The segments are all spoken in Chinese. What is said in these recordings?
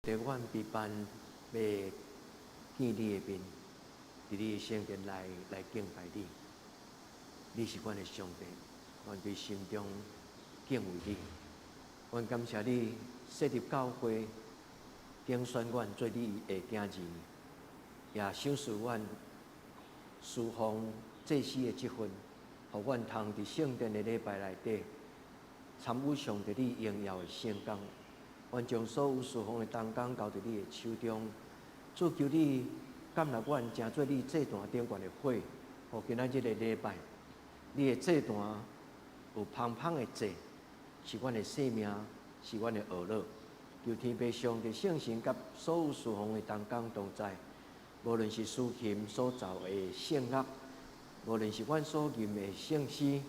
在阮必办要见你的面，伫你的圣殿来敬拜你。你是阮的上帝，阮伫心中敬畏你。阮感谢你设立教会，拣选阮做你的囝儿，也赏赐阮侍奉祭司的职分，互阮通伫圣殿的礼拜内底参与上帝你荣耀的圣工。阮将所有侍奉的同工交伫你的手中，主求你感纳阮，成做你祭坛顶悬的火，互今仔日的礼拜，你的祭坛有芳芳的祭，是阮的性命，是阮的娱乐。求天父上帝圣神甲所有侍奉的同工同在，无论是司琴所造的圣乐，无论是阮所吟的圣诗，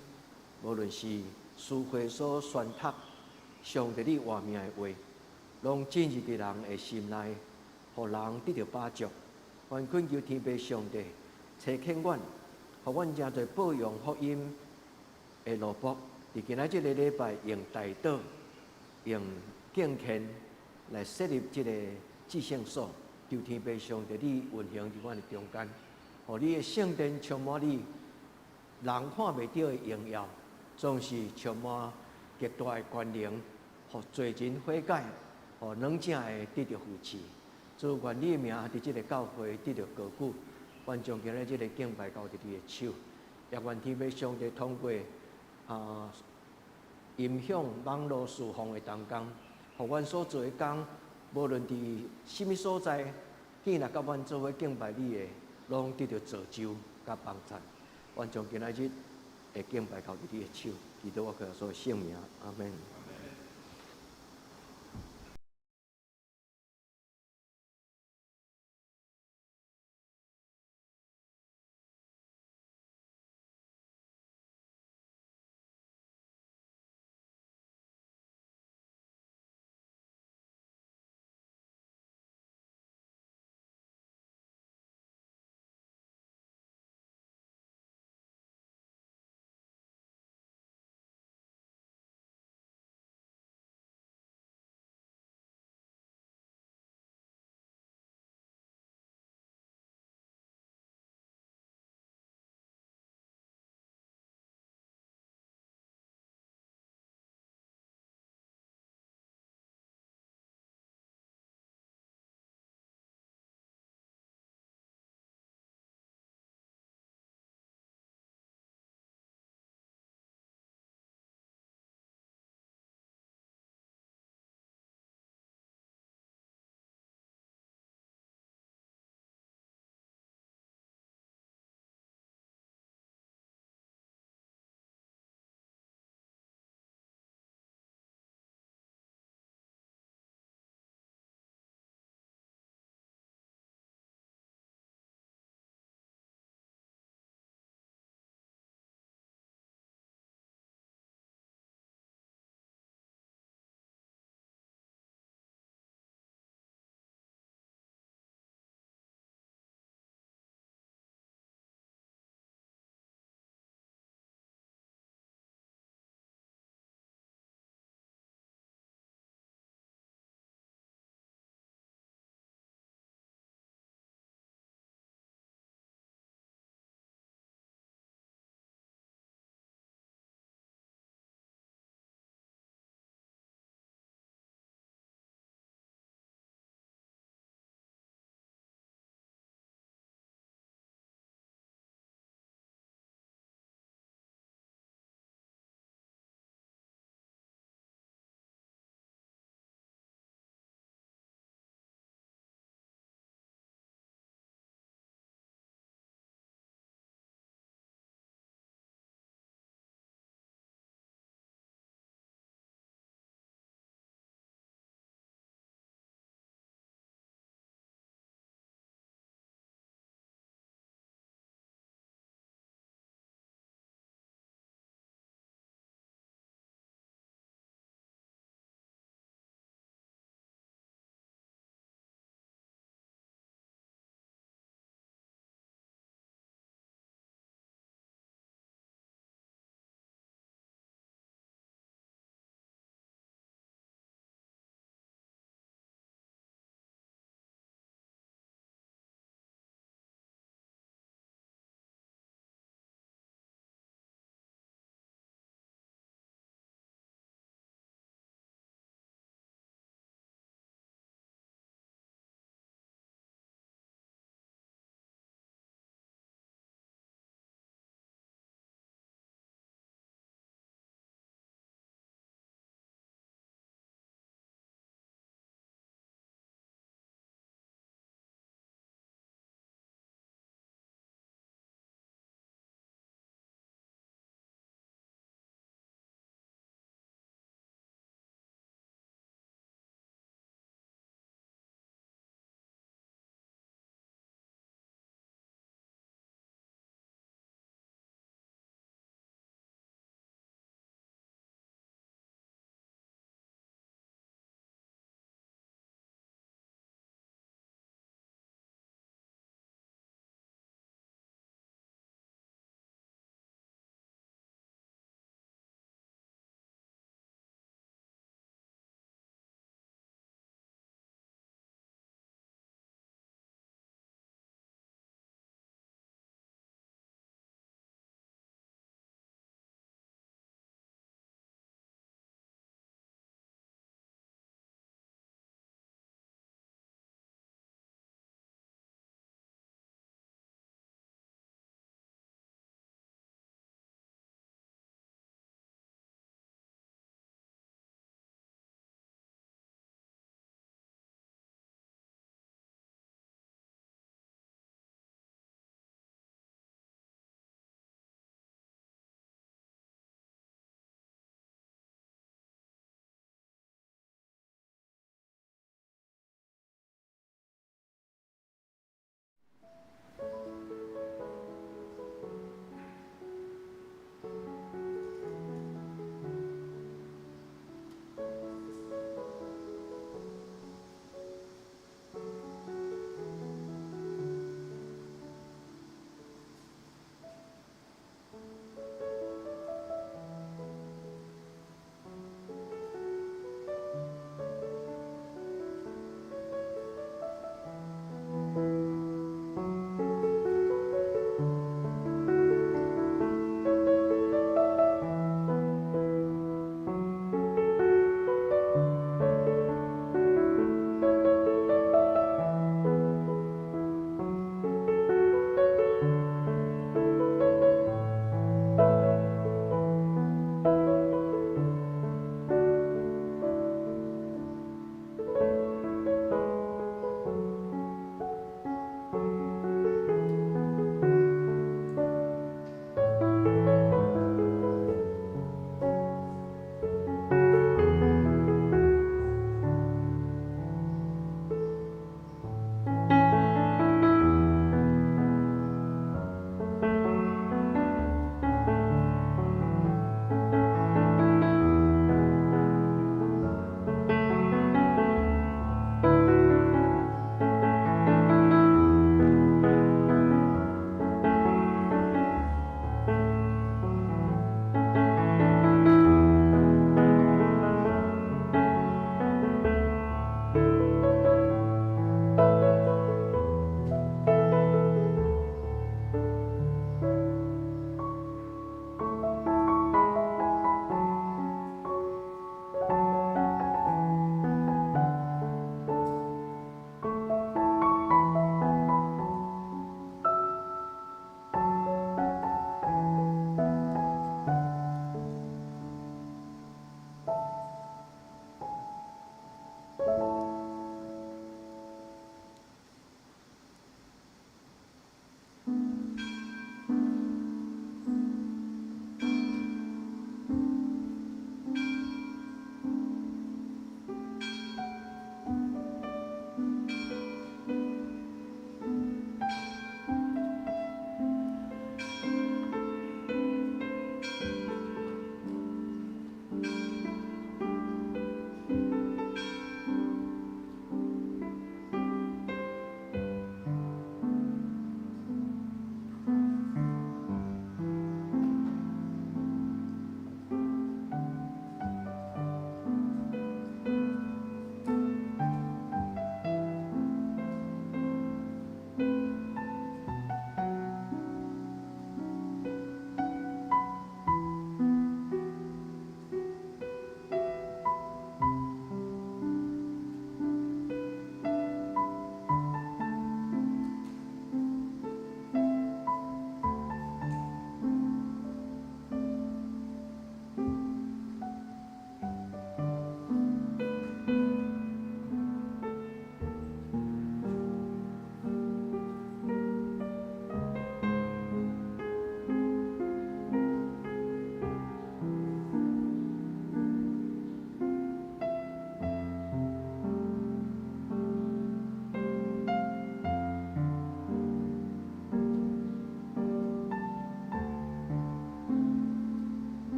无论是诗会所宣读上帝你活命的话，拢进入伫人的心内，互人得到把助。愿恳求天父上帝垂听阮，互阮真侪保养福音的路卜，伫今仔日的礼拜用大道、用敬虔来设立这个至圣所。求天父上帝你运行伫阮的中间，互你的圣殿充满你人看袂到的荣耀，总是充满极大的权能，互罪人悔改，互软正的得到扶持。主，愿你的名伫这个教会得到高举。愿将今日这个敬拜交伫你的手，也愿天父上帝通过影响网络侍奉的同工，互阮所做的工，无论伫什么所在，建立甲阮做伙敬拜你的，拢得到造就甲帮助。愿将今仔日的敬拜交伫你的手，祈祷我靠所圣名，阿门。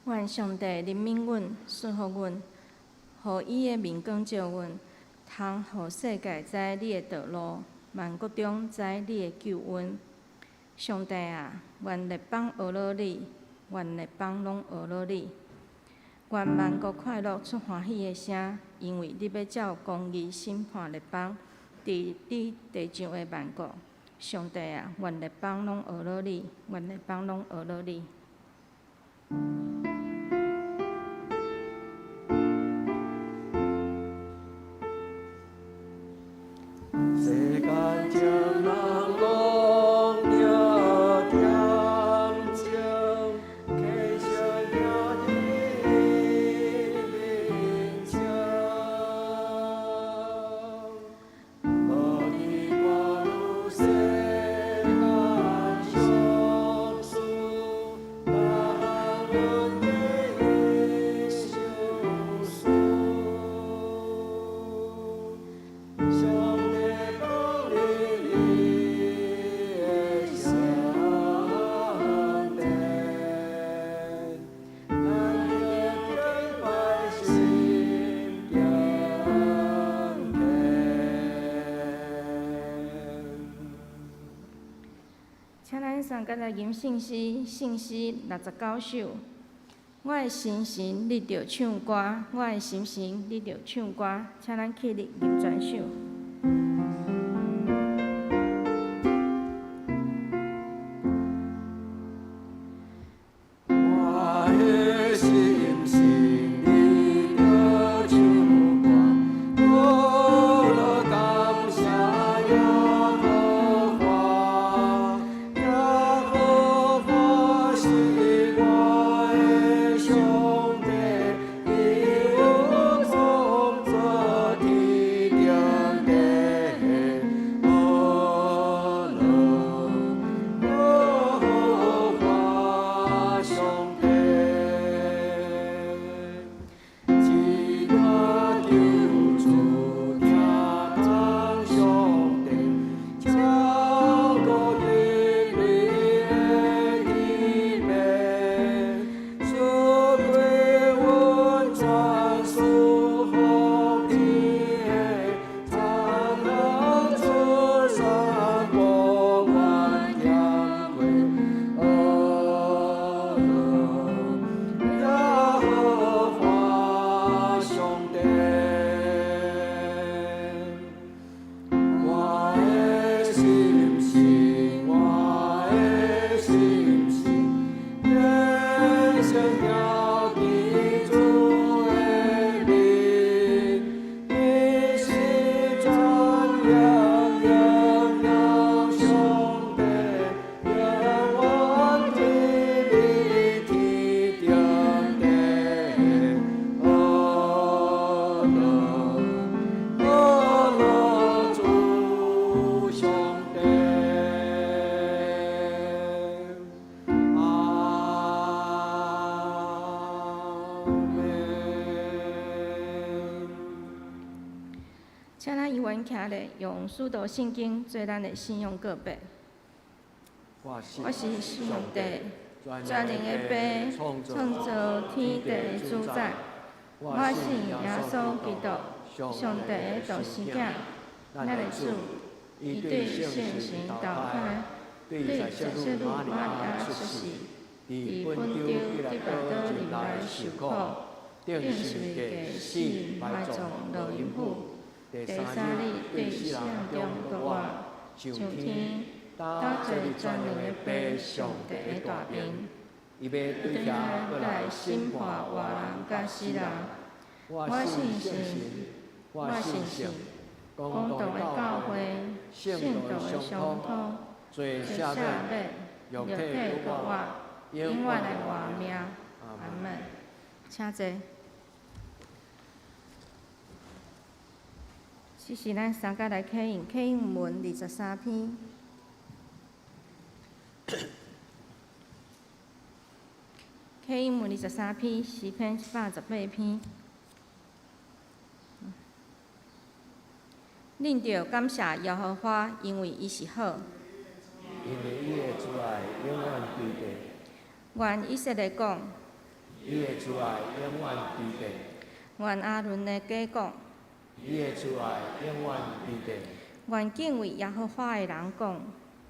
愿上帝怜悯阮，赐福阮，互伊的面光照阮，通互世界知你的道路，万国中知你的救恩。上帝啊，愿列邦学乐你，愿列邦拢学乐你。愿万国快乐出欢喜的声，因为你要照公义审判列邦，伫你地上的万国。上帝啊，愿列邦拢学乐你，愿列邦拢学乐你。世间情人拢了恬静，溪上行伫面前，无你我愈世间。咱三个来吟圣诗，圣诗69首。我的心神，你着唱歌；我的心神，你着唱歌。请咱起立吟全首。请咱依原徛咧，用使徒圣经做咱的信仰告白。我是上帝全能的爸，创造天地的主宰。我信耶稣基督，上帝的独生子，咱的主，伊对圣神投胎，对圣女玛利亚出世，伫本丢彼拉多入来受苦，定十字架死，埋葬落阴府。第三日对死人中复活，上天，搭坐全能的爸上帝的大名，伊要对遐来审判活人甲死人。我信神，我信神，公道的教会，圣道的相通，罪赦免，肉体复活，永远的活命。阿门。请坐。这是咱三甲来启应文23篇。启应文23篇，诗篇118篇。恁着感谢耶和华，因为伊是好。因为伊的慈爱永远对地。愿以色列讲。伊的慈爱永远对地。愿阿伦的家讲。伊的慈爱永远对地。愿敬畏耶和华的人讲。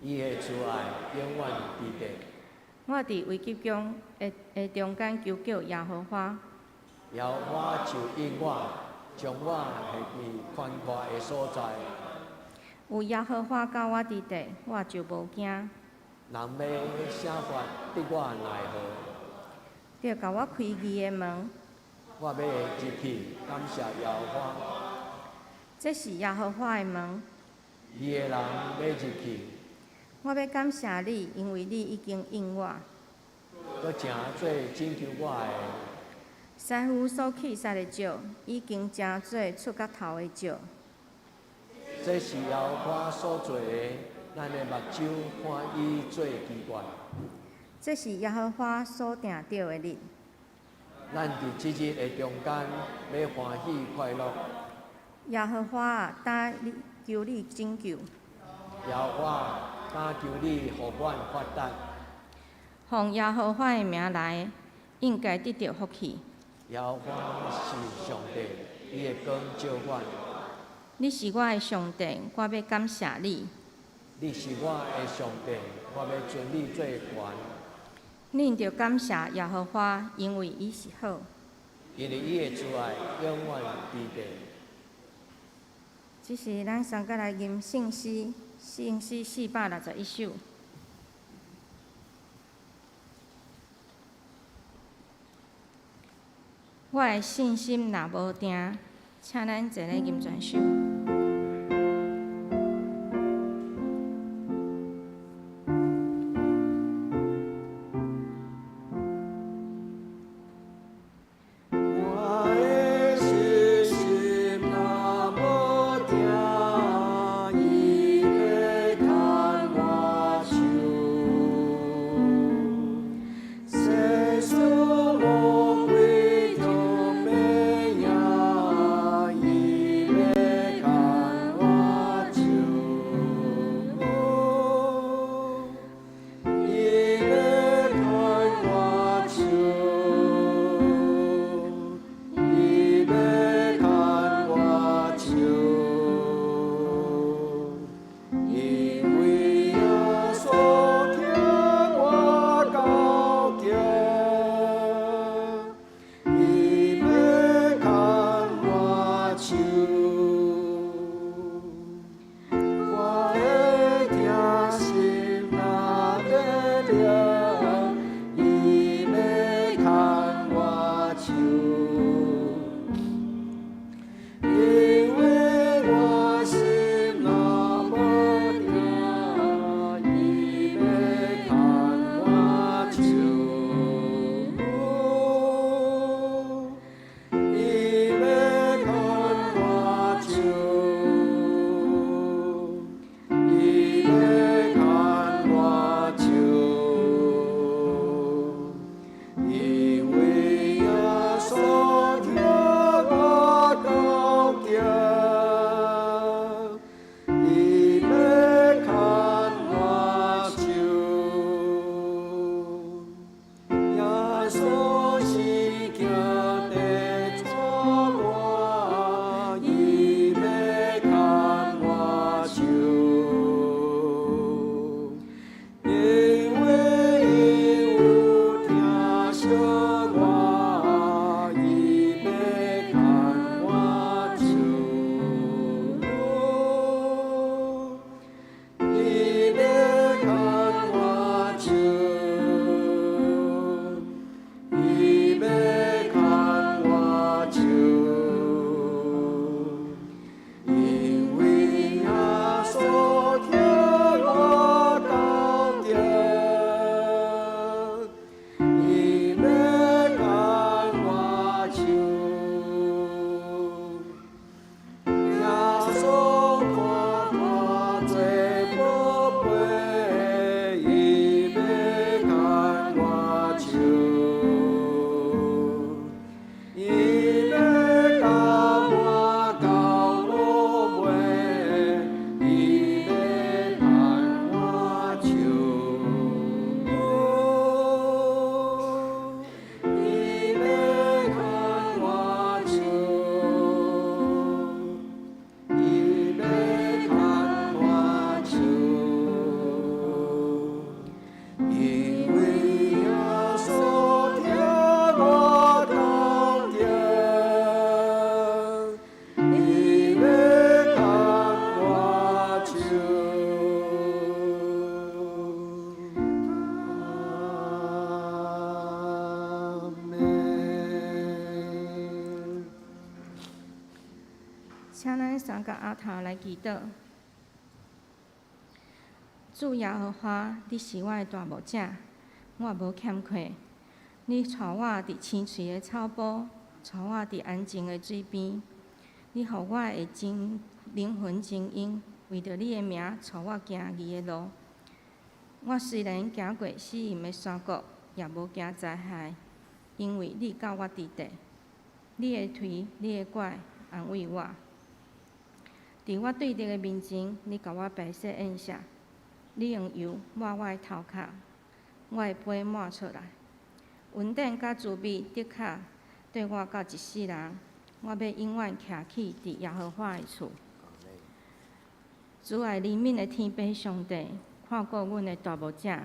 伊的慈爱永远对地。我伫危急中的中间求救耶和华。耶和华就应我，将我下伫宽阔的所在。有耶和华教我伫地，我就无惊。人要惩罚对我奈何？着甲我开义的门。我要入去感谢耶和华。这是耶和华的门。伊的人要入去。我要感谢你，因为你已经应我。搁诚做拯救我的。师傅所起杀的石，已经诚做出甲头的石。这是耶和华所做的，咱的目睭看伊做奇怪。这是耶和华所定着的日。咱伫即日的中间，要欢喜快乐。耶和华啊，但你求你拯救。耶和华，但求你互阮发达。奉耶和华的名来，应该得到福气。耶和华是上帝，伊会光照阮。你是我的上帝，我要感谢你。你是我的上帝，我要尊你做权，恁着感谢耶和华，因为伊是好。因为伊的慈爱永远伫地。这是咱三个来吟圣诗461首。我的信心若无定，请咱一个吟全首。请咱三个阿头来祈祷。主耶和华，你是我的大牧者，我无欠亏。你带我伫青翠的草坡，带我伫安静的水边。你互我会灵魂静音，为着你的名，带我行义的路。我虽然行过死荫的山谷，也无惊灾害，因为你甲我伫地。你的腿、你的拐安慰我。伫我对敌的面前，你甲我白色印下。你用油抹我的头壳，我的杯满出来。恩典甲慈悲的确对我到一世人，我要永远徛起伫耶和华的厝。主爱怜悯的天父上帝，看顾阮的大牧者，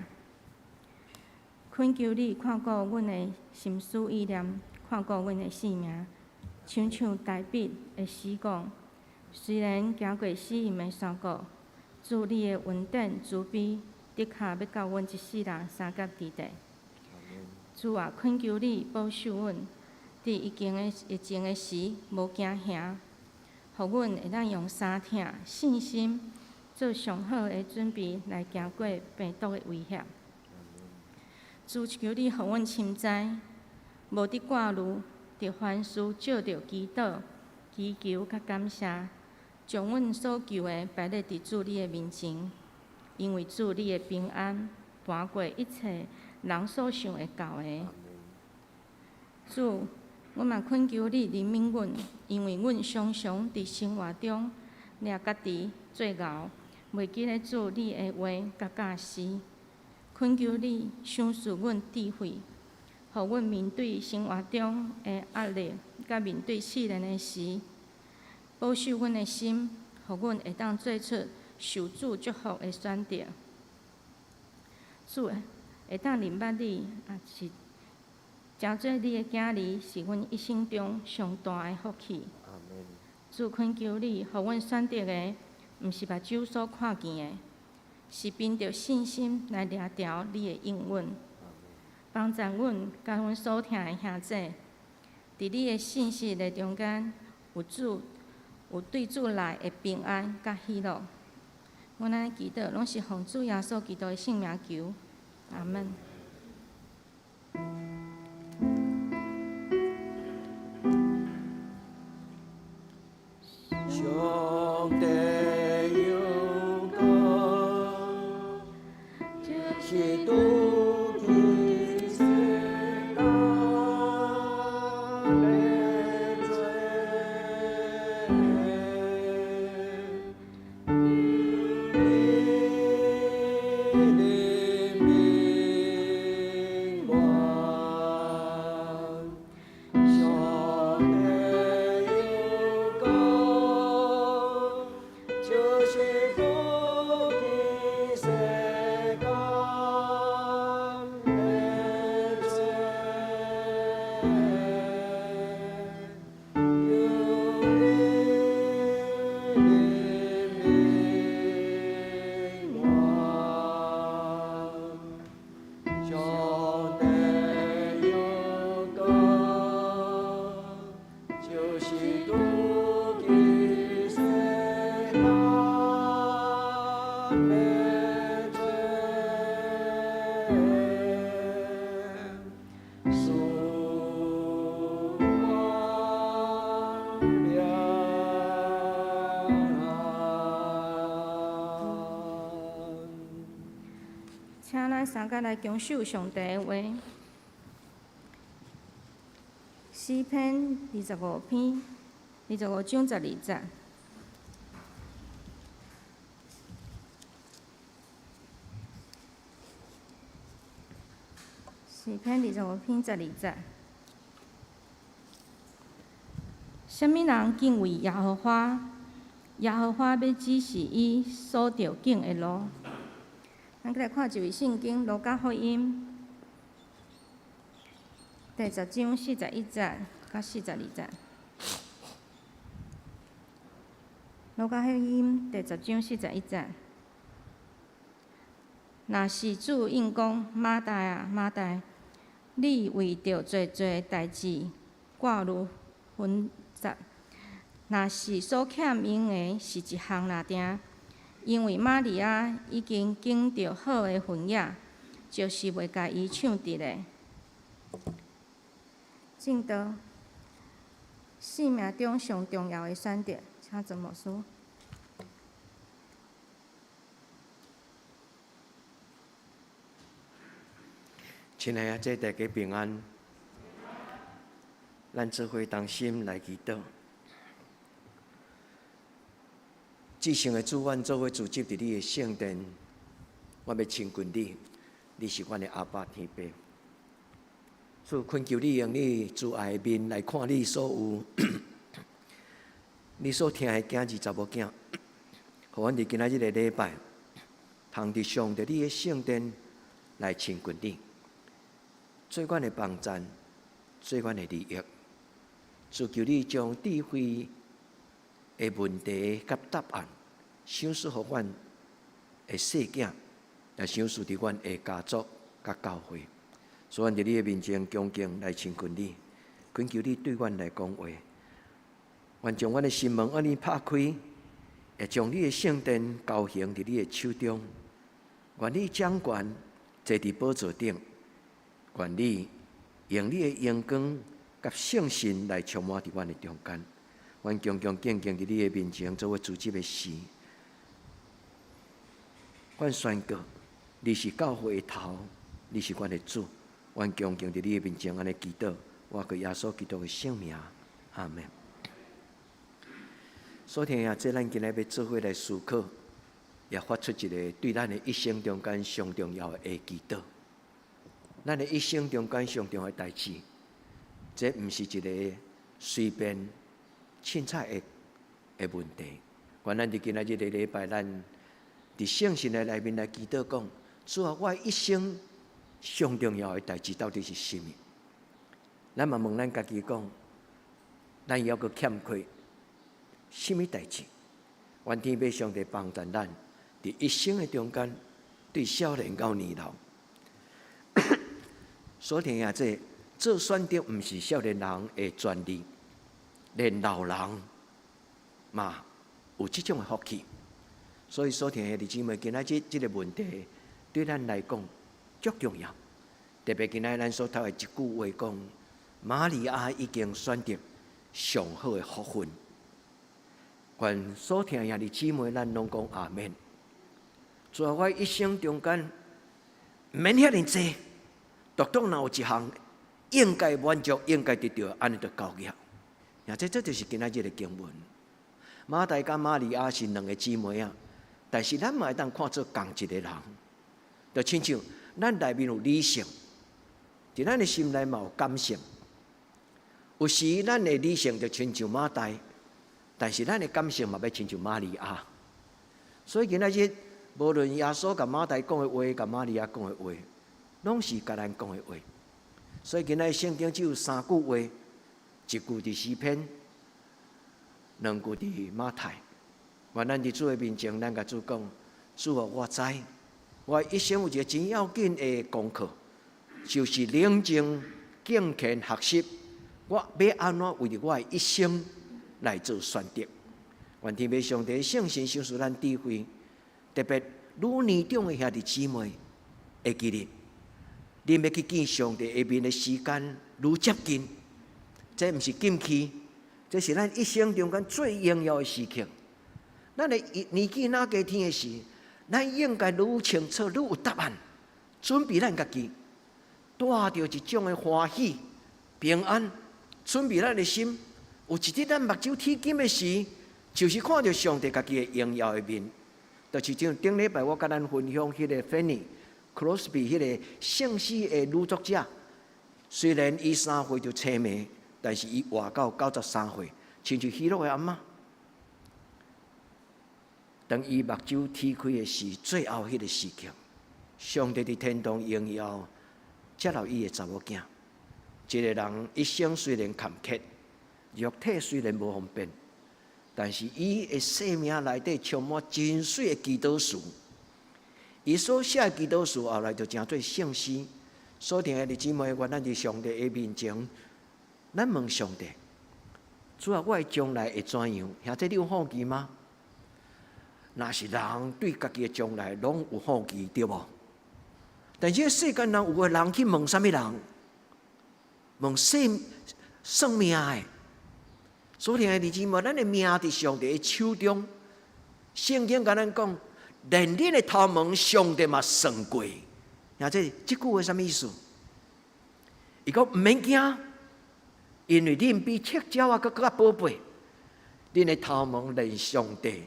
恳求你看顾阮的心思意念，看顾阮的性命，像大笔的诗讲：虽然行过死荫的山谷，主你的恩典慈悲，的确要教阮一世人三甲之地。主啊，恳求你保守阮，伫疫情的时无惊吓，互阮会当用三听信心做上好的准备来行过病毒的威胁。主求你互阮深知，无伫挂虑，着凡事照着祈祷、祈求甲感谢，将阮所求的摆咧伫主你的面前，因为主你的平安盘过一切人所想会到的。主，我嘛恳求你怜悯阮，因为阮常常伫生活中掠家己做熬，袂记咧做你的话甲教示。恳求你赏赐阮智慧，互阮面对生活中的压力，甲面对试炼的时，保守阮的心，互阮会当做出受主祝福的选择。主会当明白你，也是真做你的囝儿，是阮一生中上大的福气。主恳求你，互阮选择的，毋是目睭所看见的，是凭着信心来掠着你的应允。帮助阮，甲阮所听的兄弟，伫你的信息的中间，有对主来的平安甲喜乐。阮安尼祈祷，拢是奉主耶稣基督的圣名求，阿门。上帝有功，是拄起世间的罪，你明白，上帝有功，就是不给世间的罪，有你明白，上帝有功，就是拄起世间的罪，使我了。请咱三甲来恭守上帝的话。诗篇25篇25章12节。诗篇25篇12节。什么人敬畏耶和华？耶和华要指示伊所着行的路。咱再来看一位圣经《路加福音》第10章41节到42节。路加福音第10章41节。若是主应讲，马大啊，马大，你为着侪侪代志挂虑纷杂，若是所欠因的是一项若定，因为玛利亚已经经着好的婚约，就是袂甲伊抢得的。正道，生命中上重要的选择，请曾牧师。亲爱的大家平安，咱做伙同心来祈祷。至圣的主，阮做伙聚集伫你的圣殿，我要亲近你，你是阮的阿爸天父。主恳求你用你慈爱的面来看你所有，你所听的囝儿查某囝，互阮伫今仔日的礼拜，通伫上帝你的圣殿来亲近你，做阮的帮赞，做阮的利益。主求你将智慧的问题甲答案，赏赐互阮的细囝，也赏赐伫阮的家族甲教会。所以，阮伫你的面前恭敬来亲近你，恳求你对阮来讲话。愿将阮的心门按你拍开，也将你的圣殿交行伫你的手中。愿你掌权，坐伫宝座顶。愿你用你的阳光甲圣神来充满伫阮的中间。阮恭恭敬敬伫你的面前做我主旨的事。阮宣告，你是教会的头，你是阮的主。阮恭敬伫你的面前安尼祈祷，我靠耶稣基督的圣名，阿门。所听啊，这咱今日要做伙来思考，也发出一个对咱的一生中间上重要的祈祷。咱的一生中间上重要的代志，这毋是一个随便凊彩的问题。愿咱伫今仔日的礼拜，咱伫圣神的内面来祈祷讲，主啊，我一生上重要的代志到底是甚么？咱嘛问咱家己讲，咱还阁欠缺什么代志？愿天父上帝帮助咱，伫一生的中间，对少年到年老，所听啊，这做选择毋是少年人的专利，连老人嘛有这种的福气。所以所听的弟兄们，今仔日这个问题对咱来讲足重要。特别今仔咱所读的一句话讲，玛利亚已经选择上好的福分。愿所听的弟兄们，咱拢讲阿门。主啊，我一生中间免遐尼济，独独若有一项应该满足、应该得到，安尼就够了。这就是今仔日的经文。马大甲玛利亚是两个姊妹啊，但是咱嘛会当看做同一个人，就亲像咱内面有理性，伫咱的心内嘛有感性。有时咱的理性就亲像马大，但是咱的感性嘛要亲像玛利亚。所以今仔日无论耶稣甲马大讲的话，甲玛利亚讲的话，拢是甲咱讲的话。所以今仔圣经只有3句话，一句伫诗篇，两句伫马太。愿咱伫主的面前，咱甲主讲：主啊，我知，我一生有一个真要紧的功课，就是冷静、敬虔、学习。我要安怎为着我的一生来做选择？愿天父上帝圣神赏赐咱智慧，特别愈年长的兄弟姊妹会记得，你要去见上帝下面的时间愈接近，这毋是禁期，这是咱一生中间最重要的时刻。咱的年纪哪加天的时，咱应该愈清楚、愈有答案，准备咱家己，带着一种的欢喜、平安，准备咱的心。有一日咱目睭铁金的时，就是看到上帝家己的荣耀的面。就是像顶礼拜我甲咱分享迄个 Fanny Crosby 迄个圣诗的女作者，虽然伊3岁就青梅，但是伊活到93岁，亲像希洛的阿嬷。当伊目睭天开的时，最后迄个时刻，上帝伫天堂荣耀接纳伊的查某囝。一个人一生虽然坎坷，肉体虽然无方便，但是伊的生命内底充满真水的祈祷书。伊所写的祈祷书后来就成做圣诗。所听的弟姊妹，愿咱伫上帝的面前，咱问上帝：主啊，我的将来会怎样？兄弟，你有好奇吗？若是人对家己的将来拢有好奇，对无？但是世间人有个人去问啥物人？问算命的。所听的弟姊妹，咱的命伫上帝的手中。圣经甲咱讲，连恁的头毛上帝嘛算过。这句话什么意思？伊讲毋免惊，因为恁比雀鸟啊更加宝贝。恁的头毛连上帝，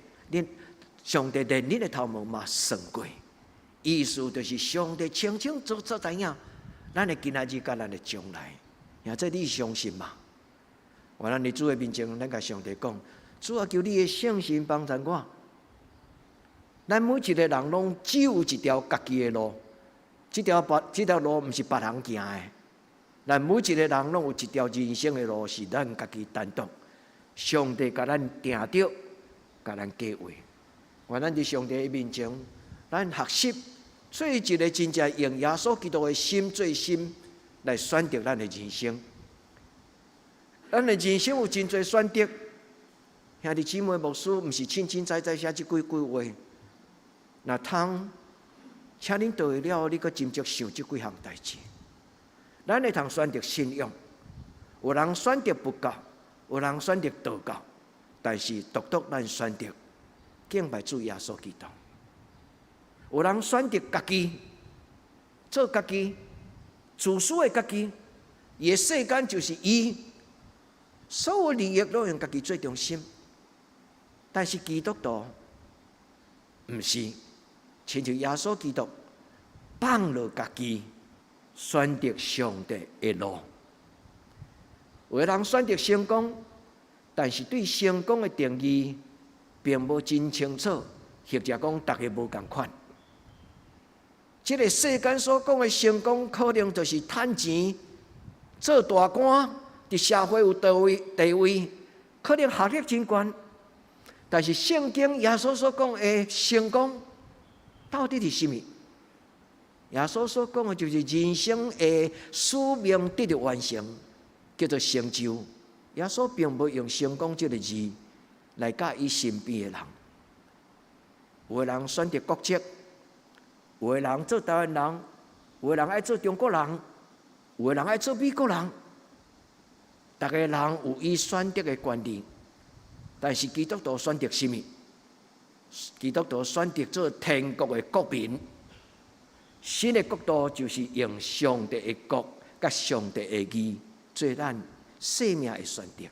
上帝连恁的头毛嘛算过。意思就是上帝清清楚楚知影，咱的今仔日甲咱的将来。这你相信吗？我咱伫主的面前，咱甲上帝讲：主啊，求你的圣神帮助我，咱每一个人拢只有一条家己的路，这条路毋是别人行的。咱每一个人拢有一条人生的路，是咱家己单独。上帝甲咱定着，甲咱计划。愿咱伫上帝的面前，咱学习做一个真正用耶稣基督的心做心来选择咱的人生。咱的人生有真侪选择，兄弟姊妹，牧师毋是清清彩彩写即几句话。若通，请恁倒会了，你阁斟酌想即几项代志。咱会通选择信仰，有人选择不教，有人选择道教，但是独咱选择敬拜主耶稣基督。有人选择家己做家己，自私的家己，伊的世间就是伊，所有利益都用家己最中心。但是基督徒毋是，亲像耶稣基督放落家己，选择上帝的路。有的人选择成功，但是对成功的定义并无真清楚，或者讲大家无共款。这个世间所讲的成功，可能就是趁钱、做大官，伫社会有地位，可能学历真悬。但是圣经耶稣所讲的成功，到底是甚么？耶稣所讲的就是人生的使命得到完成，叫做成就。耶稣并无用成功这个字来教伊身边的人。有的人选择国籍，有的人做台湾人，有的人爱做中国人，有的人爱做美国人。大家人有伊选择的权利，但是基督徒选择甚么？基督徒选择做天国的国民。新的国度就是用上帝的国甲上帝的义做咱生命的选择。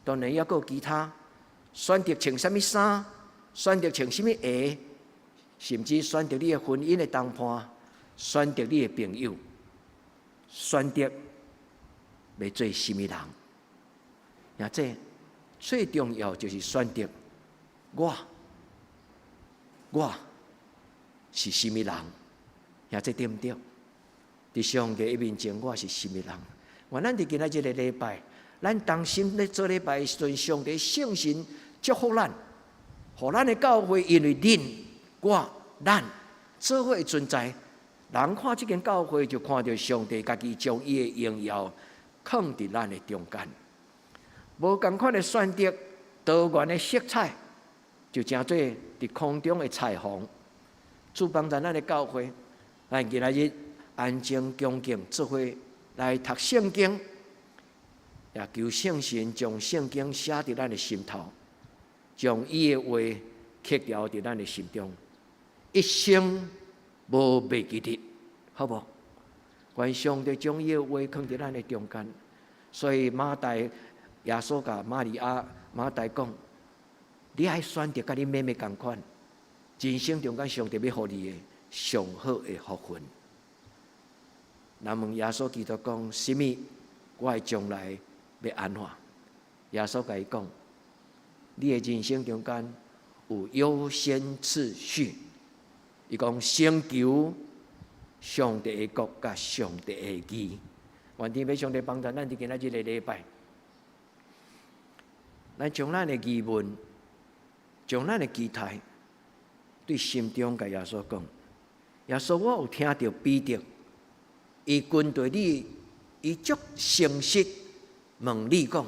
当然，还有其他选择穿什么衫，选择穿什么鞋，甚至选择你的婚姻的谈判，选择你的朋友，选择要做什么人。也这最重要就是选择我是什么人。也这对不对？伫上帝面前，我是什么人？愿咱伫今仔日个礼拜，咱当心咧做礼拜的时阵，上帝圣神祝福咱，互咱的教会，因为咱做伙存在，人看这间教会就看到上帝家己将伊的荣耀放伫咱的中间。无同款的选择，多元的色彩，就正做伫空中的彩虹，主帮咱的教会。咱今仔日安静恭敬做伙来读圣经，也求圣神将圣经写伫咱的心头，将伊的话刻牢伫咱的心中，一生无袂记得，好无？愿上帝将伊的话放伫咱的中间。所以马太耶稣甲马太讲，你爱选择甲你妹妹同款，人生中间上帝要互你的上好的福分。那问耶稣基督讲，什么？我的将来要安怎？耶稣甲伊讲，你的人生中间有优先次序。伊讲先求上帝的国甲上帝的义。愿天父上帝帮助咱伫今仔日的礼拜，咱将咱的疑问，将咱的期待，对心中甲耶稣讲。耶稣，我有听到彼得，伊军队里，伊足诚实问你讲，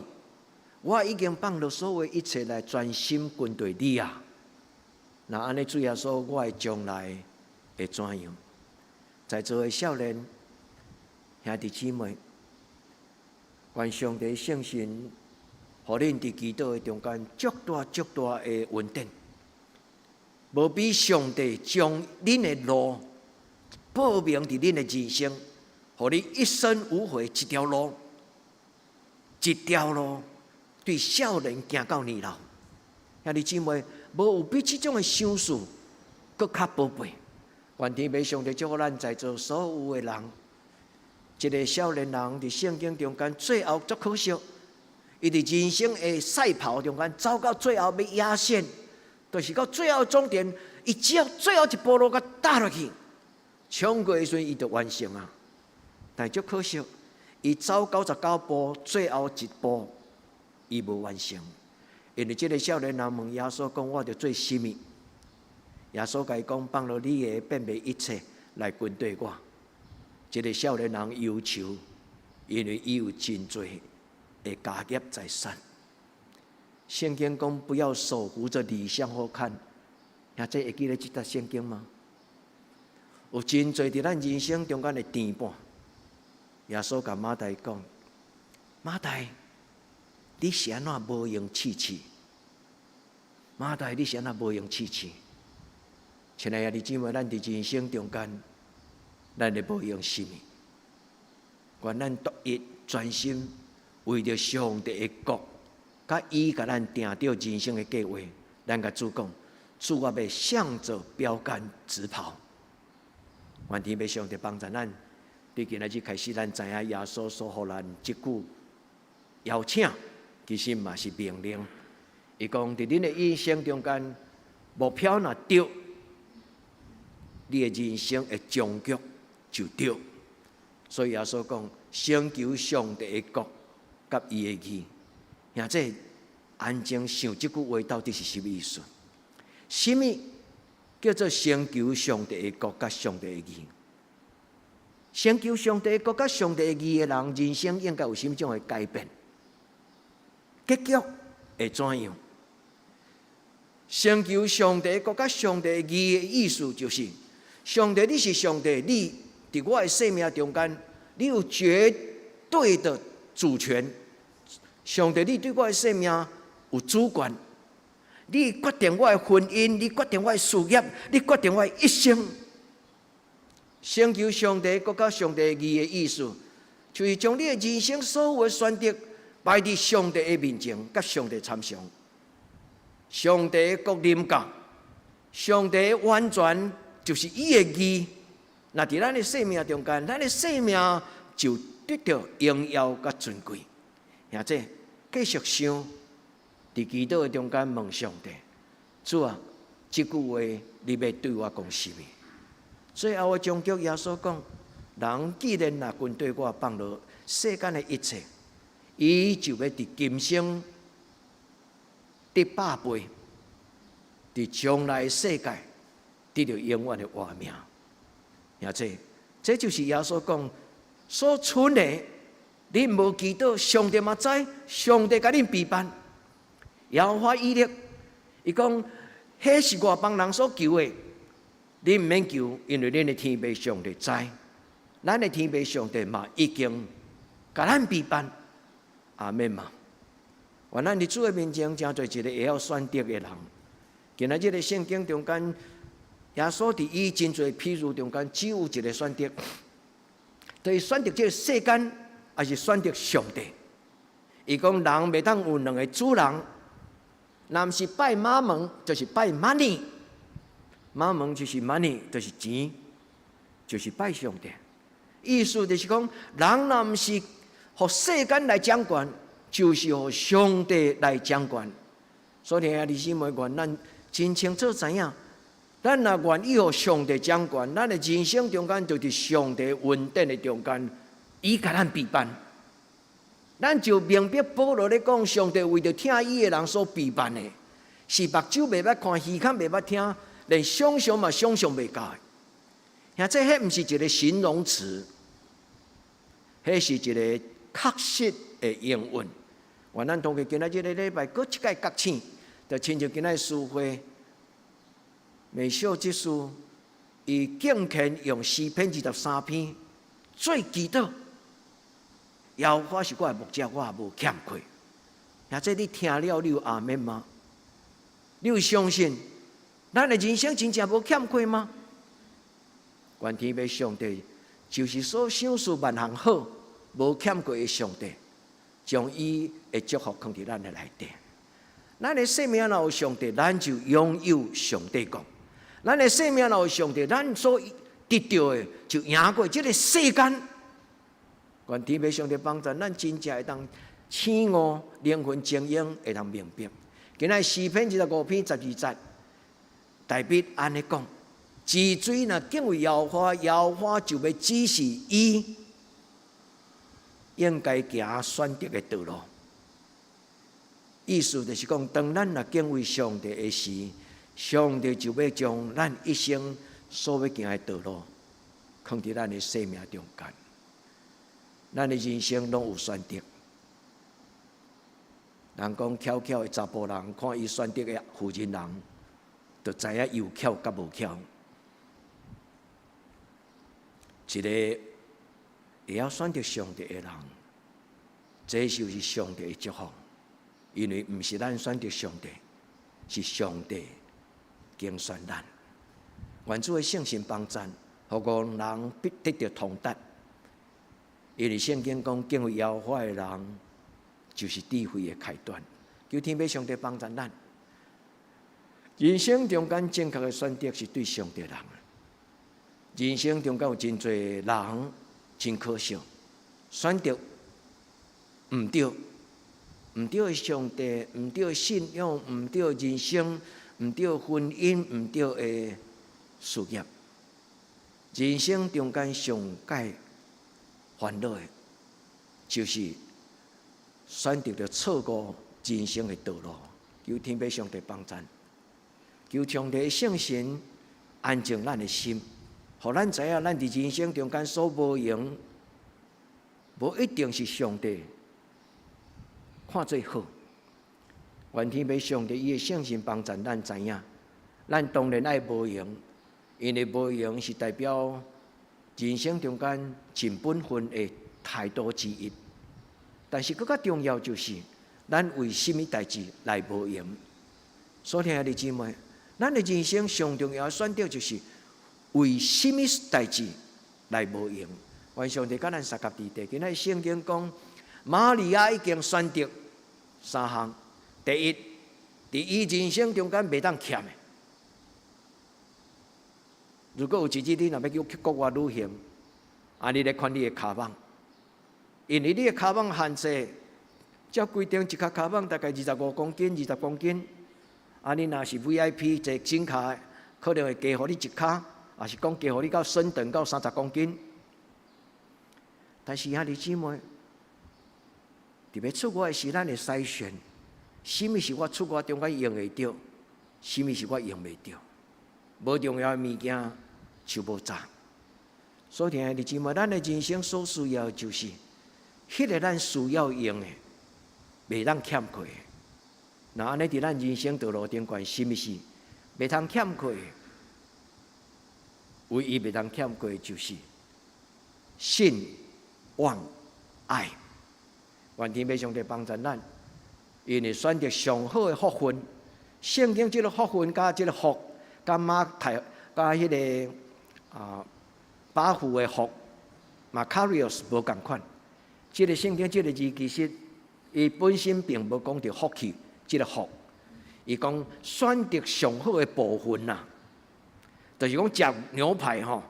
我已经放落所有一切来专心军队里啊。那安尼主耶稣，我的将来会怎样？在座的少年兄弟姊妹，愿上帝圣神，互恁伫基督的中间足大的稳定。无比上帝将恁的路报明伫恁的人生，互你一生无悔一条路，对少年行到年老。兄弟姊妹，无有比这种的赏赐搁较宝贝。愿天父上帝祝福咱在座所有的人，一个少年人伫圣经中间最后足可惜，伊伫人生的赛跑中间走到最后要压线。就是到最后终点，伊只要最后一步路甲踏落去，冲过的时阵，伊就完成啊。但足可惜，伊走99步，最后一步伊无完成。因为这个少年人问耶稣讲：“我着做什么？”耶稣甲伊讲：“放了你的变卖一切来跟对我。”这个少年人忧愁，因为伊有真多的家业财产。圣经讲不要手扶着理想好看，也这会记得这段圣经吗？有真多伫咱人生中间的甜半。耶稣甲马大讲：“马大，你是安怎无用试试？马大，你是安怎无用试试？亲爱的弟兄姊妹，咱伫人生中间，咱会无用什么？愿咱独一专心，为着上帝的国，甲伊甲咱定着人生的计划。咱甲主讲，主我要向着标杆直跑。愿天父上帝帮助咱。对今仔日开始，咱知影耶稣所予咱即句邀请，其实嘛是命令。伊讲，伫恁的一生中间，目标若对，你的人生的终局就对。所以耶稣讲，先求上帝的国，甲伊的义。兄弟，安静想即句话到底是什么意思？什么叫做先求上帝的国，甲上帝的义？先求上帝的国甲上帝的义的人，人生应该有什么种的改变？结局会怎样？先求上帝的国甲上帝的义的意思就是，上帝你是上帝，你伫我的生命中间，你有绝对的主权。上帝你对我的生命有主权，你决定我的婚姻，你决定我的事业，你决定我的一生。先求上帝国家上帝的义的意思，就是将你的人生所有的选择摆伫上帝的面前，甲上帝参详。上帝的国临到，上帝的完全就是伊的义。那伫咱的生命中间，咱的生命就得到荣耀甲尊贵。兄弟，继续想，伫祈祷的中间问上帝：主啊，这句话你要对我讲什么？最后的终局，耶稣讲：人既然若跟对我放落世间的一切，伊就要伫今生得百倍，伫将来的世界得到永远的活命。兄弟，这就是耶稣讲所存的。恁无祈祷，上帝嘛知，上帝甲恁陪伴。耶和华以勒，伊讲：迄是外邦人所求的。你毋免求，因为恁的天父上帝知，咱的天父上帝嘛已经甲咱陪伴。阿免嘛。愿咱伫主的面前，真做一个会晓选择的人。今仔日的圣经中间，耶稣伫伊真侪譬如中间，只有一个选择，就是选择这个世间，还是选择上帝。伊讲人袂当有两个主人，若毋是拜马门，就是拜 money。马门就是 money， 就是钱，就是拜上帝。意思就是讲，人若毋是互世间来掌管，就是互上帝来掌管。所以啊，弟兄妹，愿咱真清楚知影，咱若愿意互上帝掌管，咱的人生中间就伫上帝稳定的中间，伊甲咱陪伴。咱就明白保罗咧讲，上帝为着听伊的人所陪伴的，是目睭袂捌看，耳孔袂捌听。连想象嘛想象袂到的，兄弟，迄毋是一个形容词，迄是一个确实的应允。愿咱同学今仔日个礼拜，搁一届觉醒，就亲像今仔诗会，美秀之书，伊敬虔用诗篇23篇做祈祷。耶和华是我的牧者，我也无欠亏。兄弟，你听了，你有阿免吗？你有相信？咱的人生真正无欠亏吗？愿天父上帝就是所想事万行好、无欠亏的上帝，将伊的祝福放伫咱的内底。咱的生命若有上帝，咱就拥有上帝国；咱的生命若有上帝，咱所得到的就赢过这个世间。愿天父上帝帮助咱，真正会当醒悟灵魂精英，会当明白。今仔诗篇25篇12节。大卫安尼讲：治水若敬畏耶和华，耶和华就要指示伊应该行选择的道路。意思就是讲，当咱若敬畏上帝的时，上帝就要将咱一生所要行的道路放伫咱的生命中间。咱的人生拢有选择。人讲巧巧的查甫人，看伊选择的妇人人，就知影有巧甲无巧。一个会晓选择上帝的人，这就是上帝的祝福。因为毋是咱选择上帝，是上帝拣选咱。愿主的圣神帮助，互讲人必得到通达。因为圣经讲，敬畏耶和华的人，就是智慧的开端。求天父上帝帮助咱。人生中间正确的选择是对上帝的人。人生中间有真侪人真可惜，选择毋对。毋对的上帝，毋对的信仰，毋对的人生，毋对的婚姻，毋对的事业。人生中间上解烦恼的，就是选择了错误人生的道路。求天父上帝帮助，求上帝的圣神安静咱的心，互咱知影咱伫人生中间所无用，无一定是上帝看做好。愿天父上帝伊的圣神帮助咱知影，咱当然爱无用，因为无用是代表人生中间尽本分的态度之一。但是更加重要就是，咱为什么代志来无用？所听的姊妹，咱的人生上重要的选择就是为什么代志来无用？愿上帝甲咱三甲地地，今仔圣经讲，玛利亚已经选择三项：第一，伫伊人生中间袂当欠的。如果有一日你若要去国外旅行，你来看你的骹蠓，因为你的骹蠓限制，照规定一脚骹蠓大概25公斤、20公斤。你若是 VIP 坐真卡，可能会加互你一脚，也是讲加互你到升等到30公斤。但是兄弟姊妹，特别出国的时，咱会筛选，什么是我出国中间用会到，什么是我用袂到。无重要的物件就无值。所以兄弟姊妹，咱的人生所需要就是，迄个咱需要用的，袂当欠缺的。那安尼伫咱人生道路中间，什么是袂通欠缺的？唯一袂通欠缺的就是信、望、爱。愿天父上帝帮助咱，因为选择上好的福分。圣经即个福分加即个福，加马太加迄个巴父的福，Macarius 无共款。即个圣经即个字其实伊本身并无讲到福气。即个福，伊讲选择上好的部分呐，就是讲食牛排吼，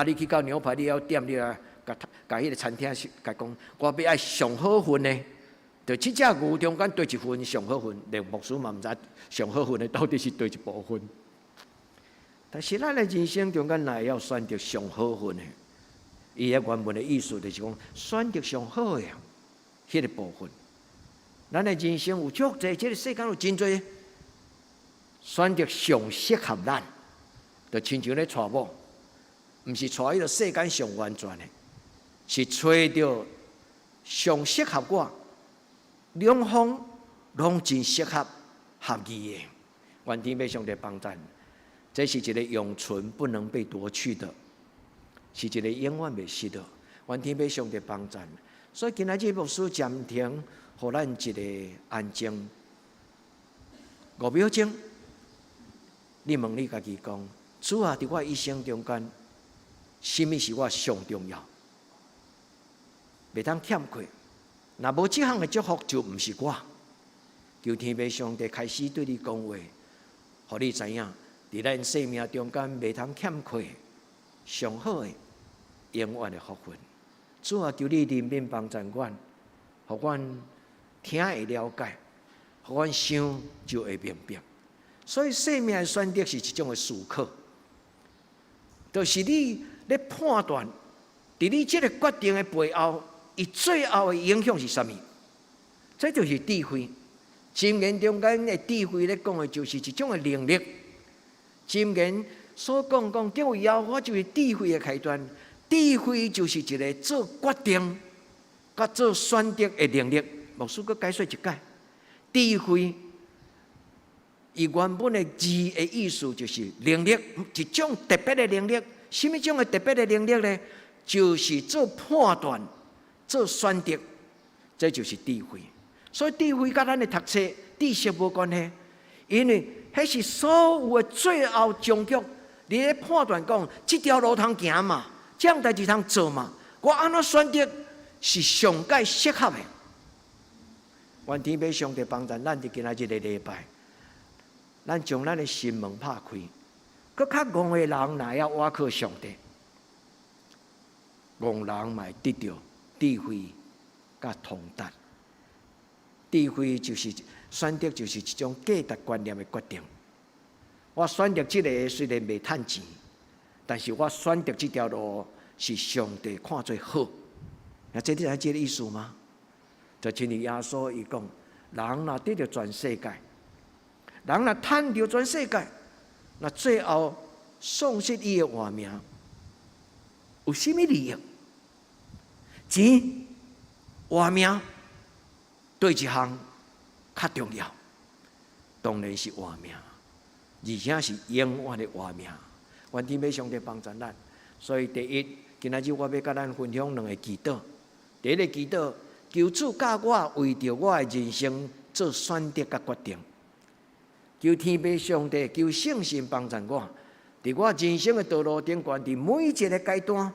你去到牛排你要点，你啊，甲迄个餐厅甲讲，我要爱上好份的，就7只牛中间对一份上好份，连牧师嘛毋知上好份的到底是对一部分。但是咱的人生中间，若要选择上好份的，伊个原文的意思就是讲选择上好的迄个部分。咱的人生有足侪，这个世间有真侪选择上适合咱，就亲像咧娶某，毋是娶迄个世间上完全的，是找到上适合我，两方拢真适合合意的。愿天父上帝帮助，这是一个永存不能被夺去的，是一个永远袂失的。愿天父上帝帮助，所以今仔日牧师暂停。互咱一个安静5秒钟，你问你家己讲：主啊，伫我一生中间，什么是我上重要？袂通欠缺。若无这项的祝福，就毋是我。求天父上帝开始对你讲话，互你知影，伫咱生命中间袂通欠缺上好的、永远的福分。主啊，求你怜悯帮助阮，互阮听会了解，互阮想就会明白。所以生命的选择是一种的思考，就是你咧判断，伫你这个决定的背后，伊最后的影响是啥物？这就是智慧。箴言中间的智慧咧讲的就是一种的能力。箴言所讲敬畏耶和华就是智慧的开端。智慧就是一个做决定、甲做选择的能力。牧师阁解说一解，智慧伊原本的字的意思就是能力，一种特别的能力。什么种的特别的能力呢？就是做判断、做选择，这就是智慧。所以智慧甲咱的读册、知识无关系，因为迄是所有的最后终局。你咧判断讲，这条路通行嘛？这样代志通做嘛？我安怎选择是上界适合的？愿天父上帝帮助咱伫今仔日的礼拜，咱将咱的心门拍开。搁较戆的人，若要倚靠上帝，戆人嘛会得到智慧甲通达。智慧就是选择，就是一种价值观念的决定。我选择这个虽然袂趁钱，但是我选择这条路是上帝看做好。那这你知这个意思吗？就亲像耶稣伊讲，人若得到全世界，人若趁到全世界，那最后丧失伊的活命，有甚物利益？钱、活命对一项较重要，当然是活命。而且是永远的活命，愿天父上帝帮助咱。所以第一，今仔日我要甲咱分享两个祈祷。第一个祈祷，求主教我为着我的人生做选择甲决定。求天父上帝，求圣神帮助我，伫我人生的道路顶悬，伫每一个阶段，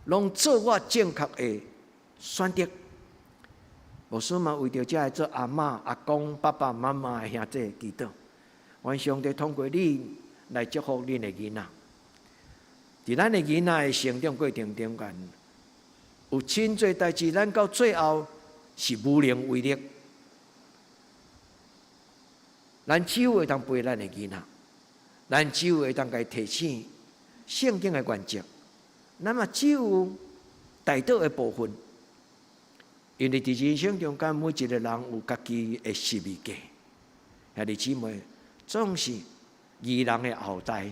拢做我正确的选择。牧师嘛为着这做阿嬷、阿公、爸爸妈妈的兄弟祈祷。愿上帝通过你来祝福恁的囡仔，伫咱的囡仔的成长过程中间，有真侪代志，咱到最后是无能为力。咱只有会当陪咱的囡仔，咱只有会当甲伊提醒圣经的原则，咱嘛只有大道的部分。因为伫人生中间，每一个人有家己的十字架，兄弟姊妹。总是义人的后代，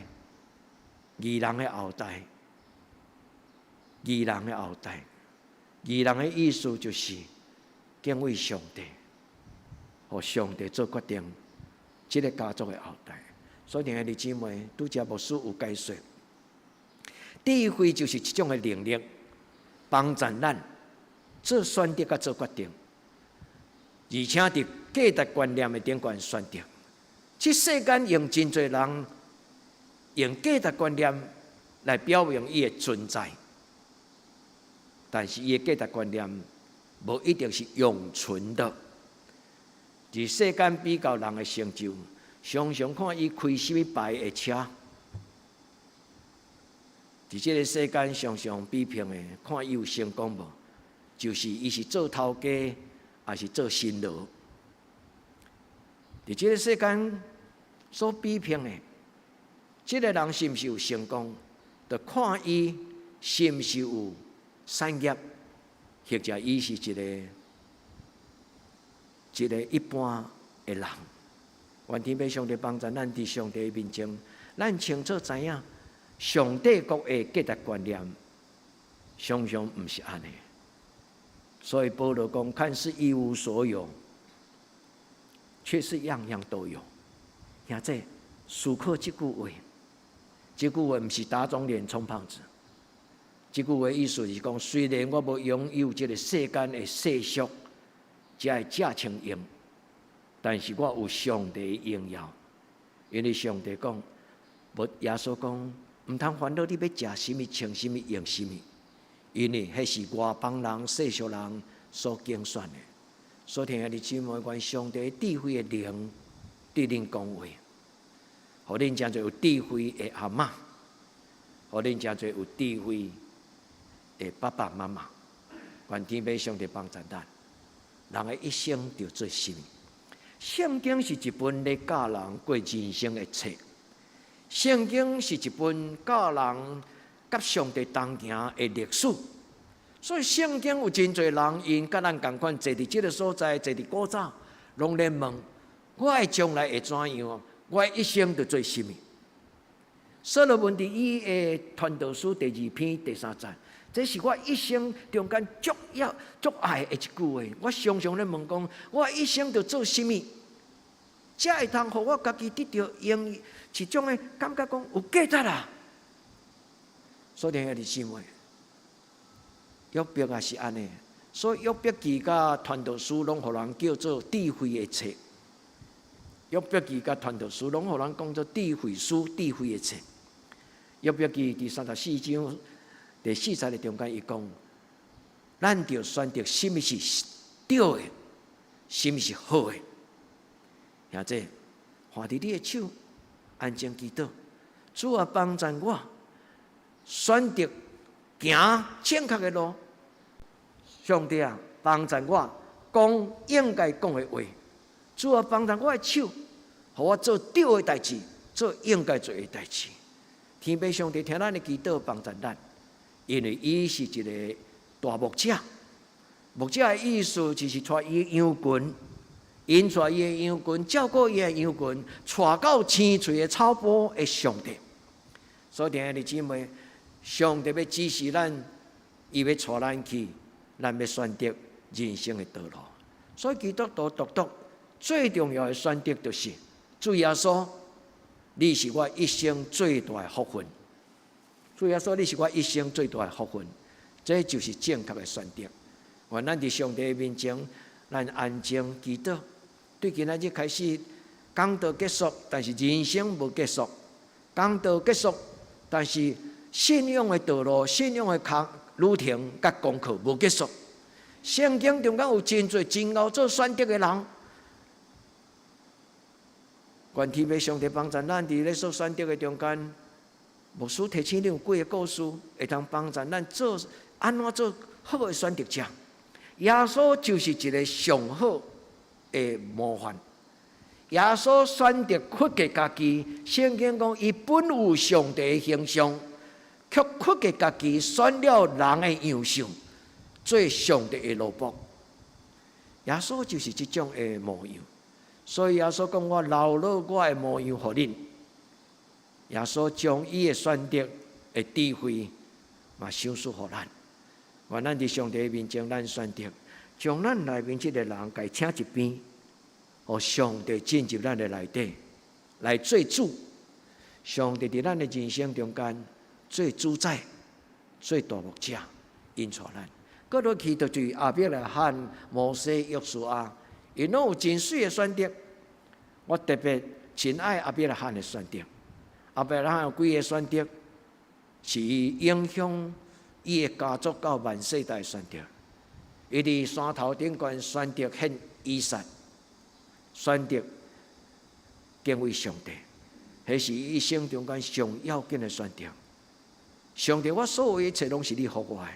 义人的后代，义人的后代，义人的意思就是敬畏上帝，和上帝做决定，这个家族的后代。所以兄弟姊妹，拄则牧师有解说，智慧就是一种的能力，帮助咱做选择甲做决定，而且伫价值观念的顶悬选择。这世间用真侪人用价值观念来表明伊的存在，但是伊的价值观念无一定是永存的。伫世间比较人的成就，常常看伊开什么牌的车；伫这个世间常常比拼的，看伊有成功无，就是伊是做头家，还是做新郎。伫这个世间所比拼的，这个人是毋是有成功，就看伊是毋是有产业，或者伊是一个一般的人。愿天父上帝帮助咱伫上帝面前，咱清楚知影，上帝国的价值观念常常毋是安尼。所以保罗讲，看似一无所有，却是样样都有。兄弟，思考这句话，这句话不是打肿脸充胖子。这句话意思是讲，虽然我无拥有这个世间的世俗，才会假清用，但是我有上帝的荣耀。因为上帝讲，无耶稣讲，唔通烦恼你要食什么、穿什么、用什么，因为迄是外邦人、世俗人所竞选的。所以兄弟姊妹，愿上帝智慧的灵对恁讲话，互恁真侪有智慧的阿嬷，互恁真侪有智慧的爸爸妈妈。愿天父上帝帮助咱，人的一生就做什么？圣经是一本咧教人过人生的册，圣经是一本教人甲上帝同行的历史。所以圣经有真侪人因甲咱同款，坐伫即个所在，坐伫古早，拢咧问：我的将来会怎样？我的一生要做甚物？所罗门伫伊的传道书第2篇第3节，这是我一生中间足爱的一句话。我常常咧问讲：我一生要做甚物？才会通互我家己得到一种的感觉，讲有价值啊！所以兄弟姊妹，约伯也是安尼。所以约伯记甲传道书拢互人叫做智慧的册。约伯记甲传道书拢互人讲做智慧书、智慧的册。约伯记第34章第4节的中间，伊讲：咱着选择什么是对的，什么是好的。兄弟，看伫你的手，安静祈祷，主啊，帮助我选择行正确的路。上帝啊，帮助我讲应该讲的话。主啊，帮助我的手，互我做对的代志，做应该做的代志。天父上帝听咱的祈祷，帮助咱，因为伊是一个大牧者。牧者的意思就是带伊的羊群，因带伊的羊群，照顾伊的羊群，带到青翠的草坡的上帝。所以弟兄姊妹，上帝要指示咱，伊要带咱去，咱要选择人生的道路。所以基督徒独最重要的选择就是主耶稣，你是我一生最大的福分。主耶稣，你是我一生最大的福分，这就是正确的选择。愿咱伫上帝的面前，咱安静祈祷。对今仔日开始，讲道结束，但是人生无结束；讲道结束，但是信仰的道路、信仰的旅程甲功课无结束。圣经中间有真侪真熬做选择的人。愿天父上帝帮助咱伫咧所选择的中间，牧师提醒你有几个故事，会通帮助咱做安怎做好的选择者。耶稣就是一个上好的模范。耶稣选择屈给家己，圣经讲伊本有上帝的形象，却屈给家己选了人的样式，做上帝的奴仆。耶稣就是这种的模样。所以耶稣讲：我留落我的模样给恁。耶稣将伊的选择的智慧嘛赏赐给咱。愿咱伫上帝的面前，咱选择将咱内面这个人该请一边，互上帝进入咱的内底来做主。上帝伫咱的人生中间做主宰、做大牧者，引带咱。搁落去就是亚伯拉罕、摩西、约书亚。因拢有真水的选择，我特别真爱亚伯拉罕的选择。亚伯拉罕有几个选择，是影响伊的家族到万世代的选择。伊伫山头顶悬选择献以撒，选择敬畏上帝，迄是伊一生中间上要紧的选择。上帝，我所有一切拢是你予我的，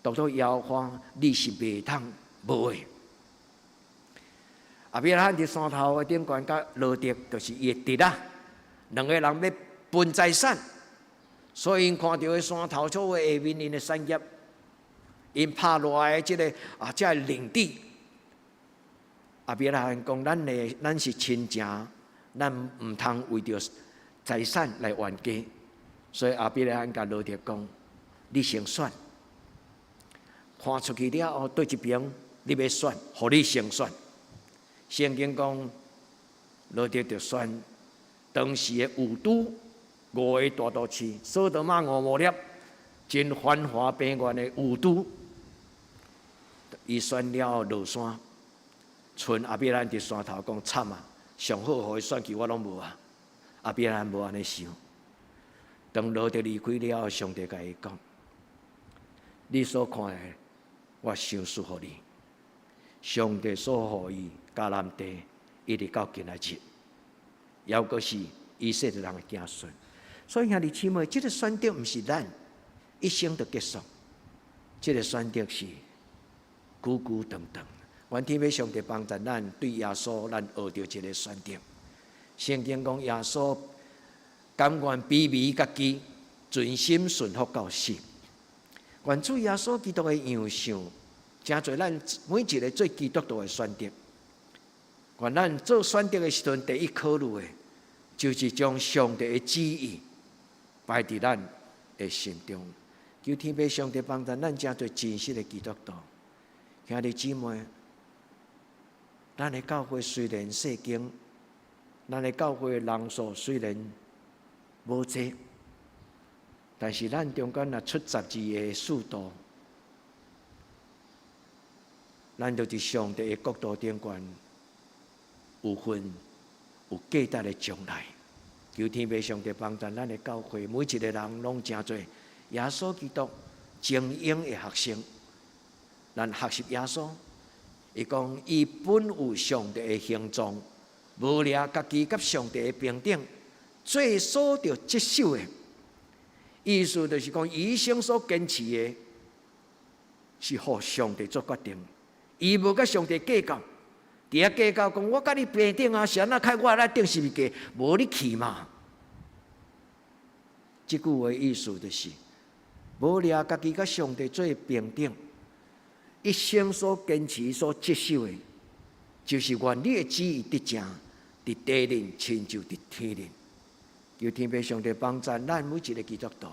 独独耶和华，你是袂通无的。亚伯拉罕伫山头的顶悬，甲罗德就是伊的弟啊，两个人要分财产，所以因看到的山头chỗ的下面因的产业，因拍落来的这个这领地，亚伯拉罕讲：咱是亲情，咱唔通为着财产来冤家。所以亚伯拉罕甲罗德讲：你先选，看出去了后对一边你要选，互你先选。圣经讲，罗德就选当时的五都5个大都市，索多玛、俄摩列，真繁华平原的五都。伊选了落山，剩亚伯拉罕伫山头讲惨啊！上好互伊选去，我拢无啊。亚伯拉罕无安尼想。当罗德离开了后，上帝甲伊讲：你所看的，我赏赐互你。上帝所予伊迦南地，一直到今仔日，犹阁是以色列人的子孙。所以兄弟姊妹，这个选择不是咱一生就结束，这个选择是久久长长。愿天父上帝帮助咱对耶稣，咱学到一个选择。圣经讲耶稣甘愿卑微家己，全心顺服到死。愿主耶稣基督的样相，真做咱每一个做基督徒的选择。愿咱做选择的时阵，第一考虑的，就是将上帝的旨意摆伫咱的心中。求天父上帝帮助咱真做真实的基督徒。兄弟姊妹，咱的教会虽然细经，咱的教会人数虽然无济，但是咱中间若出12个使徒，咱就是上帝的国度顶悬有份有价值的将来。求天父上帝帮助咱的教会，每一个人拢真侪耶稣基督精英的学生。咱学习耶稣，伊讲伊本有上帝的形状，无掠家己甲上帝的平等，最所着接受的。意思就是讲，伊一生所坚持的，是互上帝做决定。伊无甲上帝计较，伫遐计较讲，我甲你平等啊，谁那开我来顶是物价，无你去嘛。即句话意思就是，无掠家己甲上帝做平等，一生所坚持、所接受的，就是愿你的旨意得成，伫地人亲像伫天人。求天父上帝帮助咱每一个基督徒。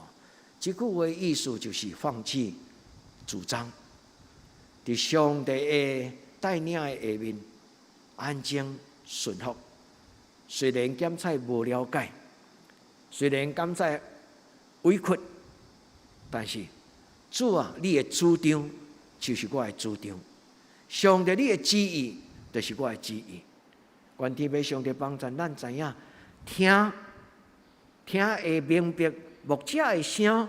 这句话意思就是放弃主张，伫上帝的带领的下面安静顺服。虽然检测无了解，虽然检测委屈，但是主啊，你的主张就是我的主张。上帝，你的旨意就是我的旨意。愿天父上帝帮助咱知影听会明白牧者的声，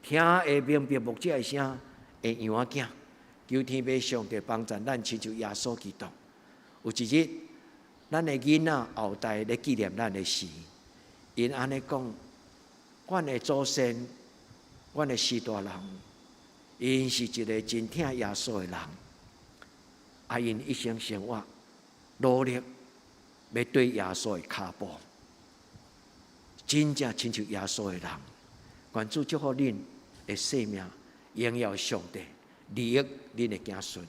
听会明白牧者的声的羊仔囝。求天父上帝帮助咱，亲像耶稣基督。有一日，咱的囡仔后代咧纪念咱的事，因安尼讲：，阮的祖先，阮的士大人，因是一个真疼耶稣的人，因一生生活努力要对耶稣的脚步。真正亲像耶稣的人，愿主祝福恁的生命，荣耀上帝，利益恁的子孙。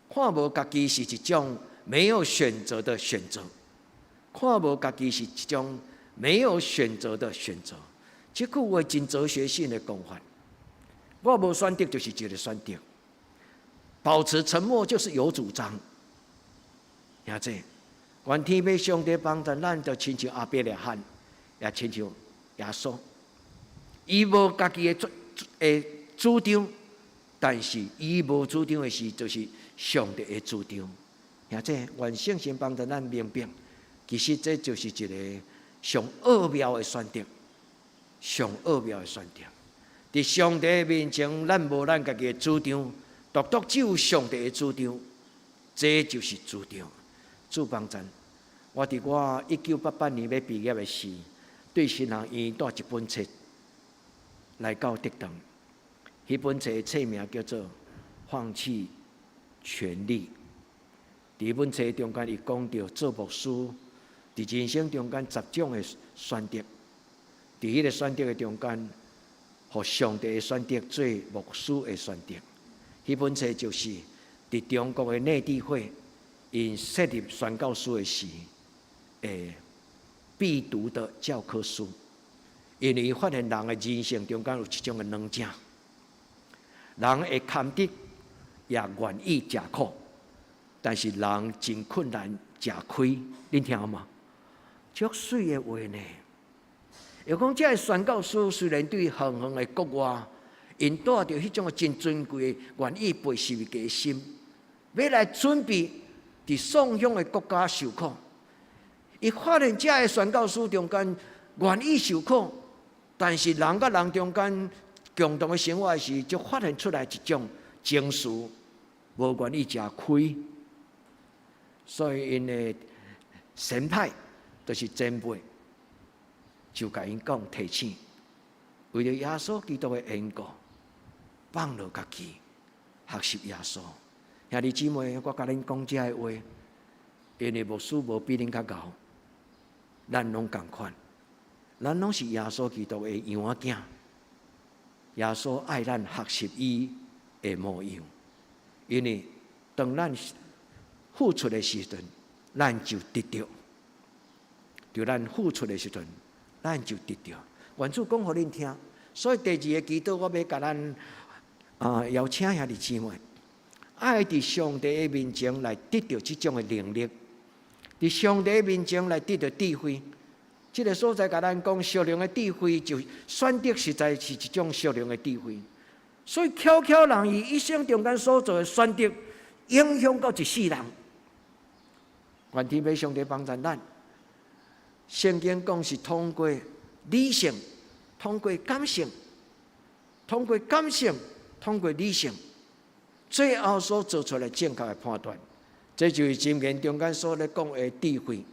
看无家己是一种没有选择的选择，看无家己是一种没有选择的选择。这句话真哲学性的讲法。我无选择就是一个选择，保持沉默就是有主张。兄弟，愿天父上帝帮助咱，就亲像阿伯拉罕。也亲像耶稣，伊无家己的主张，但是伊无主张的事，就是上帝的主张。兄弟，愿圣神帮助咱明白，其实这就是一个上奥妙的选择，上奥妙的选择。伫上帝的面前，咱无咱家己的主张，独独只有上帝的主张，这就是主张。主帮助我伫我1988年要毕业的时，对新人院带一本册来到德堂。迄本册的册名叫做《放弃权利》。伫本册中间，伊讲到做牧师伫人生中间10种的选择。伫迄个选择的中间，互上帝的选择做牧师的选择。迄本册就是伫中国的内地会因设立宣教书的时，必读的教科书。因为伊发现人的人生中间有一种的软症，人会堪得，也愿意吃苦，但是人真困难吃亏。恁听吗？足水的话呢？又讲这个宣教书虽然对远远的国外，因带着迄种真尊贵的愿意背受的心，要来准备伫送养的国家受苦。伊发现这个宣教书中间愿意受苦，但是人甲人中间共同的生活时，就发现出来一种情绪，无愿意吃亏。所以因的神派就是前辈，就甲因讲提醒，为了耶稣基督的缘故，放落家己，学习耶稣，兄弟姊妹，我甲恁讲这个话，因为牧师无比恁较高，咱拢共款，咱拢是耶稣基督的羊仔囝。耶稣爱咱学习伊的模样，因为当咱付出的时阵，咱就得到；就咱付出的时阵，咱就得到。愿主讲互恁听。所以第二个祈祷，我要甲咱邀请兄弟姊妹，爱伫上帝的面前来得到这种的能力，伫上帝的面前来得到智慧。这个所在甲咱讲，属灵的智慧就选择实在是一种属灵的智慧。所以巧巧人伊一生中间所做的选择，影响到一世人。愿天父上帝帮助咱。圣经讲是通过理性，通过感性，通过感性，通过理性，最后所做出来正确的判断，这就是箴言中间所咧讲的智慧。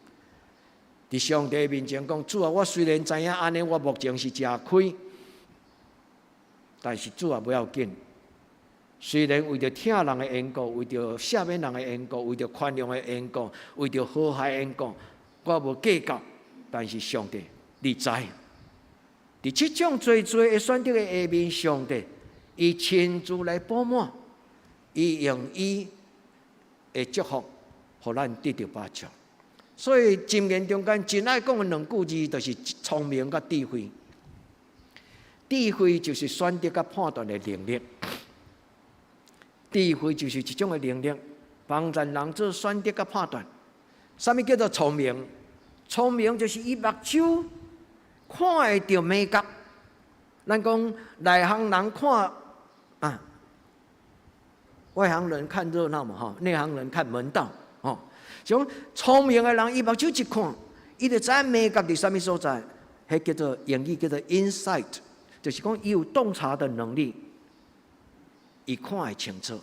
伫上帝面前讲，主啊，我虽然知影安尼，我目前是吃亏，但是主啊，不要紧。虽然为着听人的缘故，为着赦免人的缘故，为着宽容的缘故，为着和谐的缘故，我无计较，但是上帝，你知。伫这种最的选择的下面，上帝伊亲自来补满，伊用伊的祝福，互咱得到帮助。所以箴言中间真爱讲的两句字，就是聪明甲智慧。智慧就是选择甲判断的能力，智慧就是一种的能力，帮助人做选择甲判断。什么叫做聪明？聪明就是伊目睭看会到美角。咱讲内行人看外行人看热闹嘛，内行人看门道，像聪明的人，伊目睭一看，伊就知影美角伫什么所在。迄叫做英语叫做 insight， 就是讲伊有洞察的能力，伊看会清楚。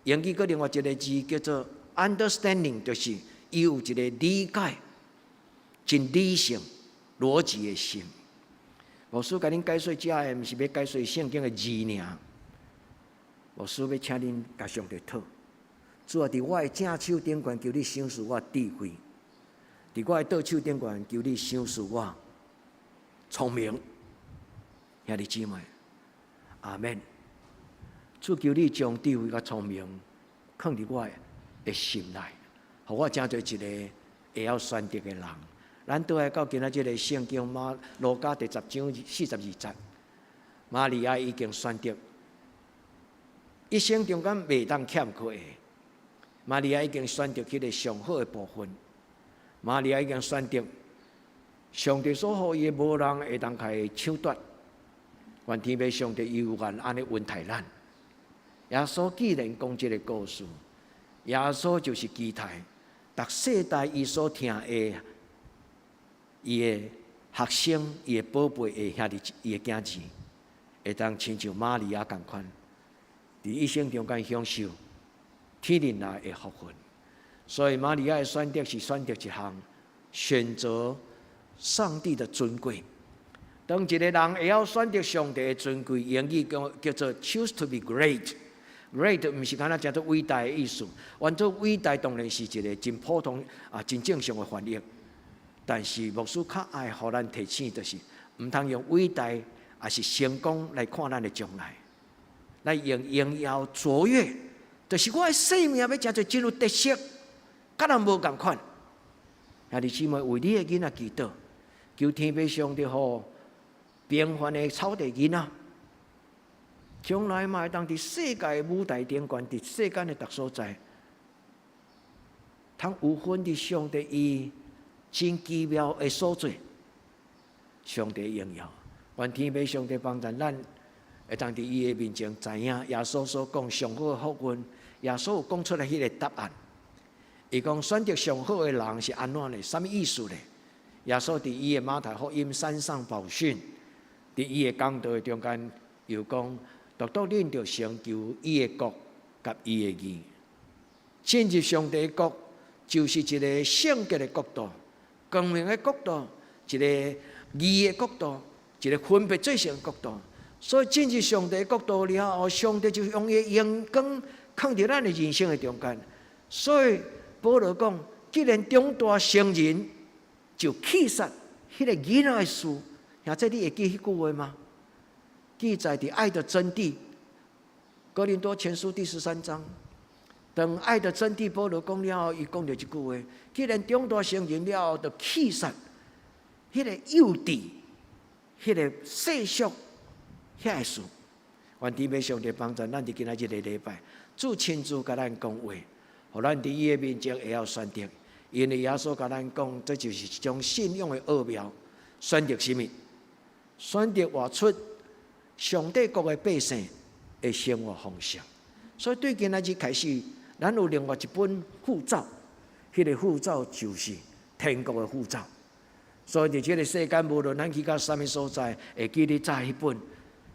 英语搁另外一个字叫做 understanding， 就是伊有一个理解、真理性、逻辑的心。牧师甲恁解说，这个毋是要解说圣经的字尔。牧师要请恁甲上帝讨。主啊，伫我的正手顶悬，求你赏赐我智慧；伫我的倒手顶悬，求你赏赐我聪明。兄弟姊妹，阿免。主求你将智慧甲聪明放伫我的心内，互我成做一个会晓选择的人。咱倒来到今仔日个圣经路加第10章42节，玛利亚已经选择，一生中间袂当欠缺的。玛利亚已经选择迄个上好的部分。玛利亚已经选择上帝所予伊的，无人会当甲伊抢夺。愿天父上帝有愿安尼恩待咱。耶稣既然讲这个故事，耶稣就是期待逐世代伊所听的，伊的学生、伊的宝贝的兄弟、伊的囝儿，会当亲像玛利亚共款，伫一生中间享受天灵来的福分。所以玛利亚的选择是选择一项选择上帝的尊贵。当一个人会晓选择上帝的尊贵，英语叫做 choose to be great。great 毋是敢若叫做伟大的意思，完做伟大当然是一个真普通真正常的翻译。但是牧师较爱互咱提醒，就是毋通用伟大也是成功来看咱的将来，来用荣耀卓越。就是我的生命要真侪进入特色，甲人无共款。兄弟姊妹，为你的囡仔祈祷，求天父上帝互平凡的草地囡仔，将来嘛会当伫世界舞台顶悬，伫世间的各所在，通有份伫上帝伊真奇妙的所在，上帝荣耀。愿天父上帝帮助咱，会当伫伊的面前知影耶稣所讲上好的福运。耶稣有讲出来迄个答案，伊讲选择上好的人是安怎呢？什么意思呢？耶稣伫伊的马太福音山上宝训，伫伊的讲道中间又讲，独独恁着先求伊的国甲伊的义。进入上帝的国，就是一个圣洁的国度、光明的国度、一个义的国度、一个分别最善的国度。所以进入上帝的国度了后，上帝就用伊的阳光。放伫咱的人生的中间。所以保罗讲，既然长大成人，就弃杀迄个囡仔的事。兄弟，你会记迄句话吗？记载伫《爱的真谛》哥林多前书第13章。当爱的真谛保罗讲了后，伊讲着一句话：既然长大成人了后，就弃杀迄个幼稚、迄个世俗遐个事。愿弟妹上帝帮助咱伫今仔日个礼拜，主亲自甲咱讲话，互咱伫伊个面前会晓选择。因为耶稣甲咱讲，这就是一种信仰的奥妙。选择什么？选择活出上帝国的百姓的生活方式。所以对今仔日开始，咱有另外一本护照，迄个护照就是天国的护照。所以伫这个世间，无论咱去到什么所在，会记得早迄本，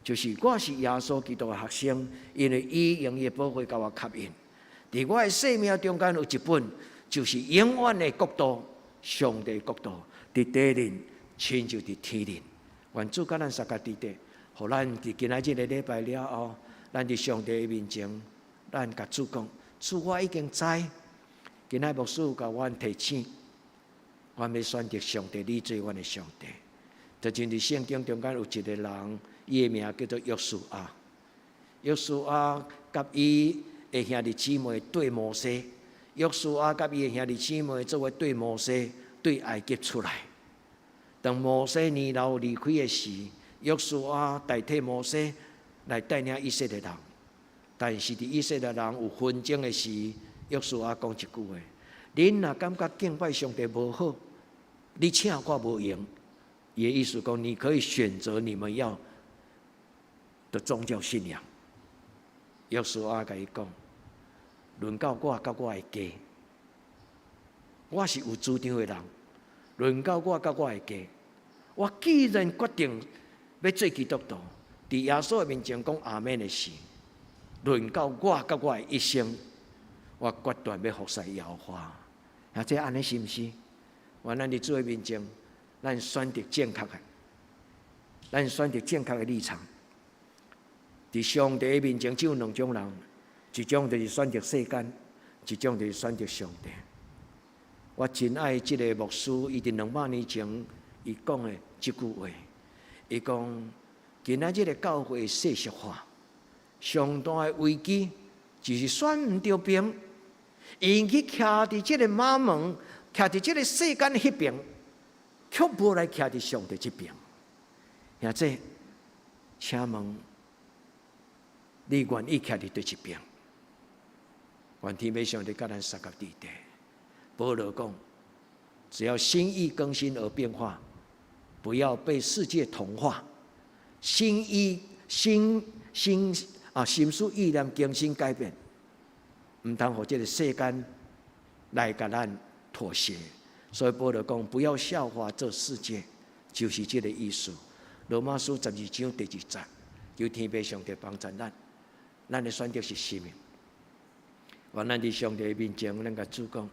就是我是耶稣基督的学生，因为伊用伊的宝血甲我吸引。伫我的生命中间有一本，就是永远的国度，上帝国度，伫地人，亲就伫天人。愿主甲咱三甲伫地，互咱伫今仔日个礼拜了后，咱伫上帝的面前，咱甲主讲：主，我已经知，今仔牧师甲阮提醒，阮要选择上帝，你做阮的上帝。就像伫圣经中间有一个人，伊的名叫做约书亚。约书亚甲伊的兄弟姊妹对摩西，约书亚甲伊的兄弟姊妹作为对摩西对埃及出来。当摩西年老离开的时，约书亚代替摩西来带领以色列人。但是伫以色列人有纷争的时，约书亚讲一句话：恁若感觉敬拜上帝无好，你请我无用。伊的意思讲，你可以选择你们要的宗教信仰。约书亚甲伊讲：轮到我，甲我的家，我是有主张的人。轮到我，甲我的家，我既然决定要做基督徒，伫耶稣的面前讲阿门的时，轮到我，甲我的一生，我决断要服侍耶和华。啊，这安尼是毋是？愿咱伫主的面前，咱选择正确的，咱选择正确的立场。伫上帝的面前，只有两种人，一种就是选择世间，一种就是选择上帝。我真爱这个牧师，伊伫200年前伊讲的这句话，伊讲今仔日的教会世俗化，上大的危机就是选唔到边，因去徛伫这个马门，徛伫这个世间迄边，却无来徛伫上帝这边。兄弟，请问你愿意徛伫对一边？愿天父上帝甲咱三甲伫地。保罗讲，只要心意更新而变化，不要被世界同化。心思意念更新改变，唔通互这个世间来甲咱妥协。所以保罗讲，不要效法这世界，就是这个意思。罗马书12章第2节，求天父上帝帮助咱，咱的选择是什么？愿咱伫上帝面前，咱甲主讲。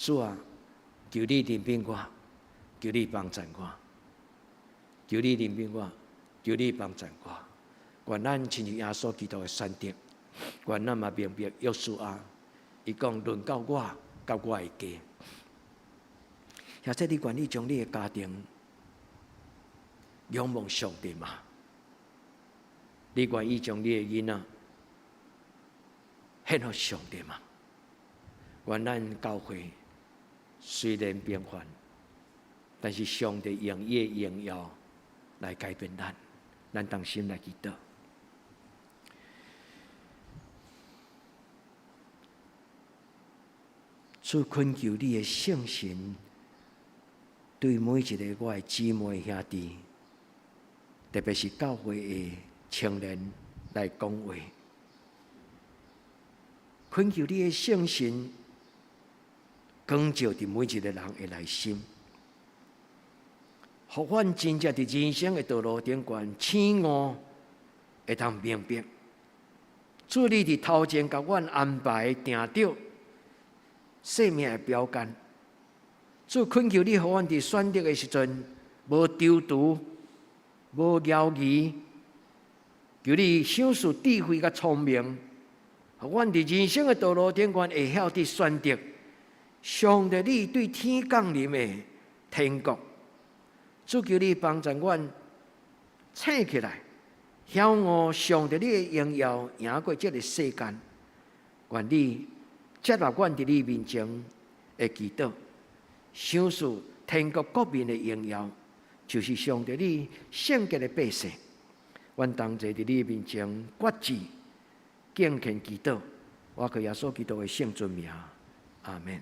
主啊，求你怜悯我，求你帮助我，求你怜悯我，求你帮助我。愿咱亲像耶稣基督的选择，愿咱嘛明白约书亚，伊讲轮到我，甲我的家。或者你愿意将你的家庭仰望上帝吗？你愿意将你的囡仔献给上帝吗？愿咱教会。虽然变幻，但是上帝用伊的荣耀来改变咱，咱当心来祈祷。主恳求你的圣神，对每一个我的姊妹兄弟，特别是教会的青年来讲话，恳求你的圣神。光照伫每一个人的内心，互阮真正伫人生的道路顶悬，醒悟会通明白。主你伫头前甲阮安排定着生命的标杆。主恳求你，互阮伫选择的时阵无丢除，无摇移。求你享受智慧甲聪明，阮伫人生的道路顶，阮会晓得选择上帝你对天降临的天国。主求你帮助阮醒起来，晓悟上帝你的荣耀赢过这个世间。愿你接纳阮伫你面前的祈祷，享受天国国民的荣耀，就是上帝你圣洁的百姓。阮同齐伫你面前决志敬虔祈祷，我靠耶稣基督的圣尊名，阿门。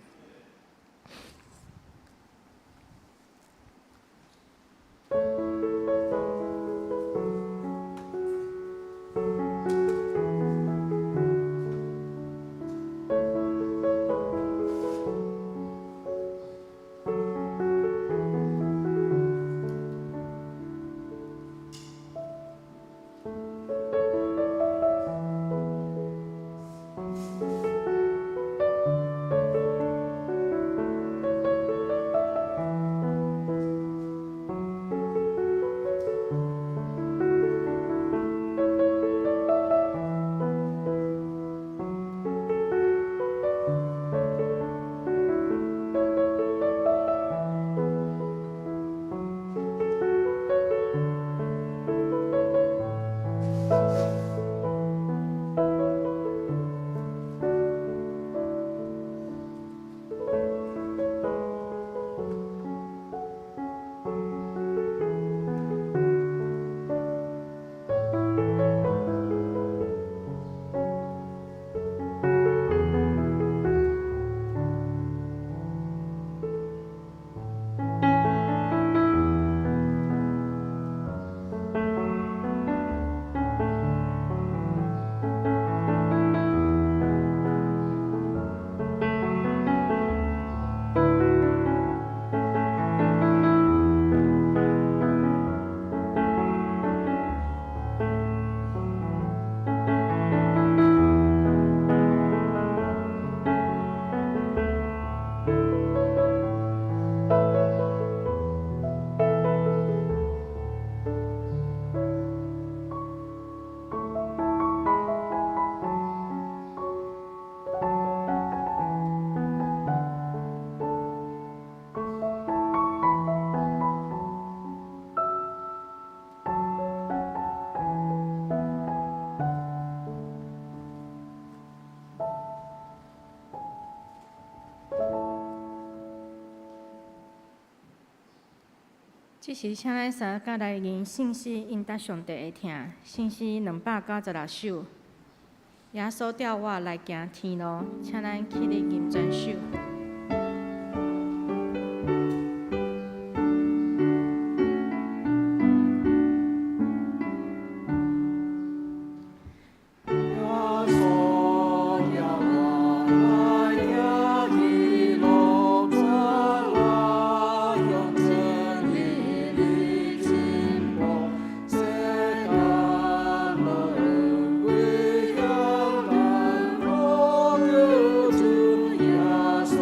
即时请来三甲来吟信息应答上帝的听，信息296首。耶稣调我来行天路，请咱起立吟全首。主耶稣。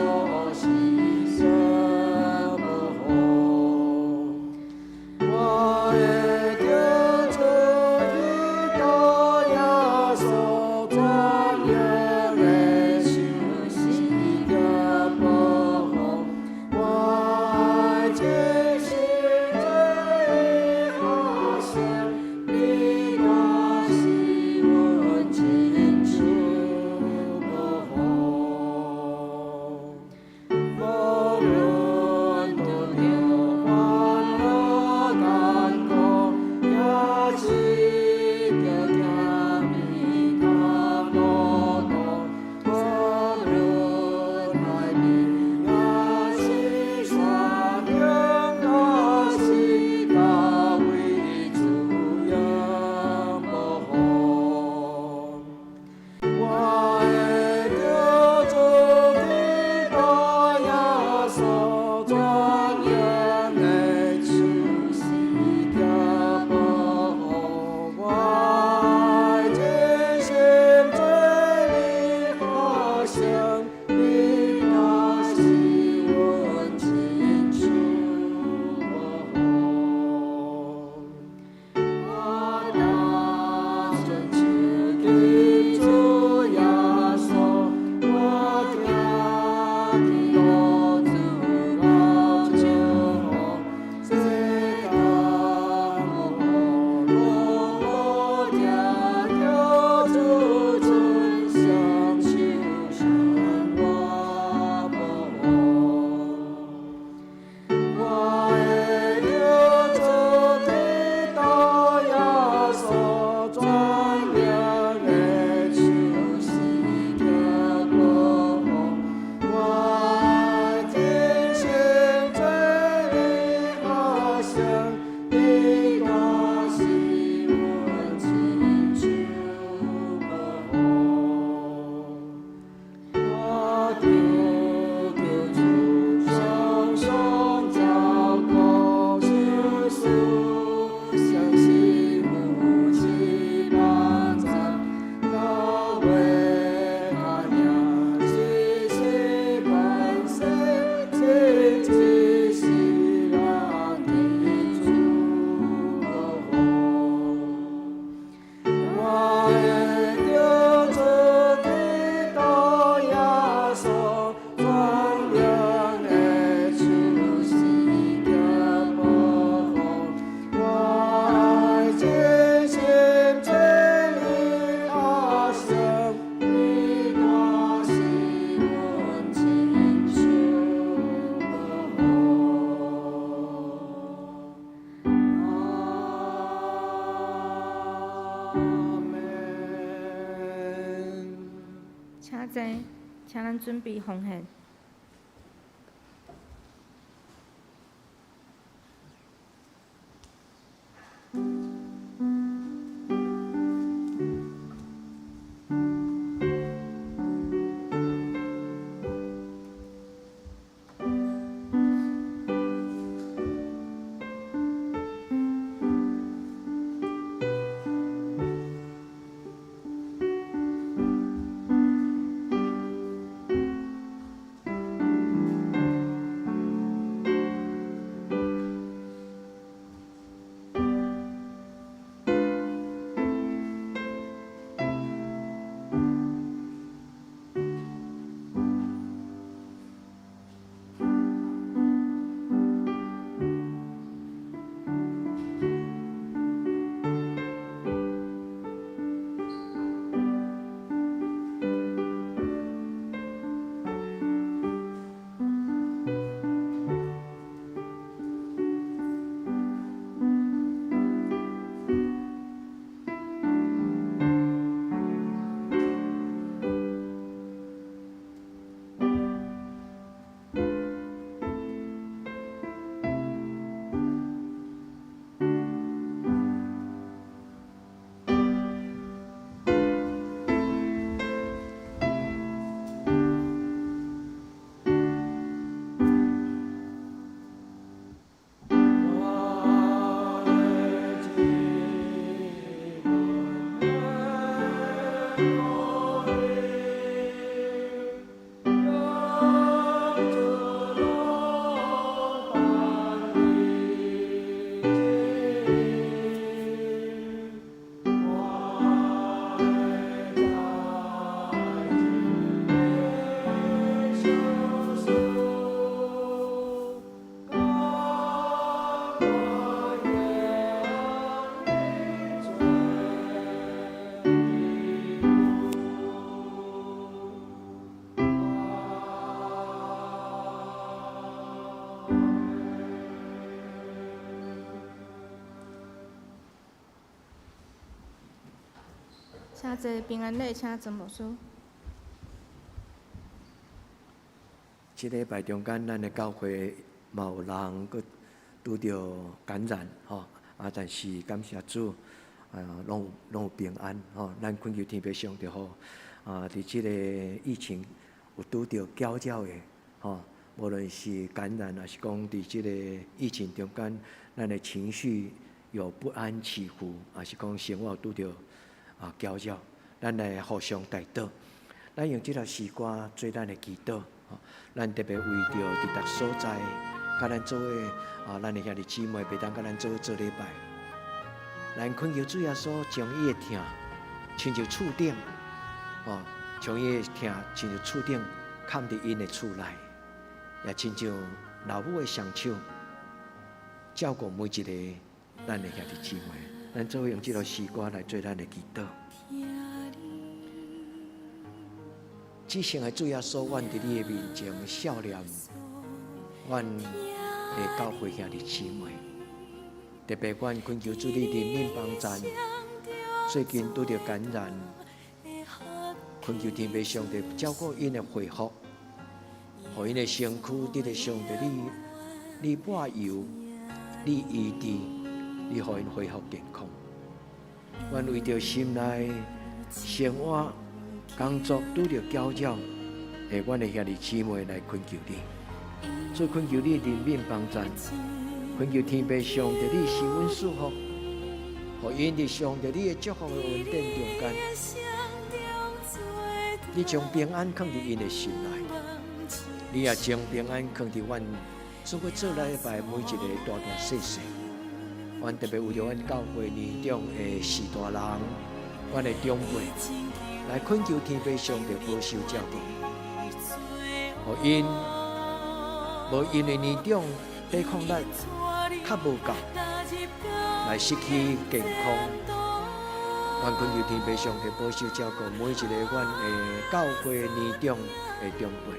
请咱准备奉献。请坐平安礼，请曾牧师。即礼拜中间，咱的教会嘛有人佮拄着感染吼，但是感谢主，拢有平安吼。咱恳求天父上帝好，伫即个疫情有拄着搅搅的吼，无论是感染，还是讲伫即个疫情中间，咱的情绪有不安起伏，还是讲生活有拄着搅搅，咱来互相带导。咱用即条诗歌做咱的祈祷。咱特别为着伫逐所在，甲咱做伙咱的兄弟姊妹，袂当甲咱做礼拜。咱恳求主耶稣将伊的疼，亲像厝顶，将伊的疼亲像厝顶藏伫因的厝内，也亲像老母的双手，照顾每一个咱的兄弟姊妹。咱做伙用这条诗歌来做咱的祈祷。至圣的主耶稣，阮伫你的面前笑脸，阮的教会兄弟姊妹，特别阮恳求主你怜悯帮助，最近拄着感染，恳求天父上帝照顾因的恢复，互因的身躯得到上帝你抹油，你医治，你互因恢复健康。阮为着心内生活。工作拄着搅搅，阮的兄弟姊妹来恳求你，所以恳求你怜悯帮助，恳求天父上帝你施恩赐福，互因伫上帝你的祝福的恩典中间，你将平安放伫因的心内，你也将平安放伫阮所要做礼拜每一个大大细细。阮特别为着阮教会年长的士大人，阮的长辈。来恳求天父上帝保守照顾，互因无因为年长抵抗力较无够，来失去健康。阮恳求天父上帝保守照顾每一个阮的教会年长的长辈，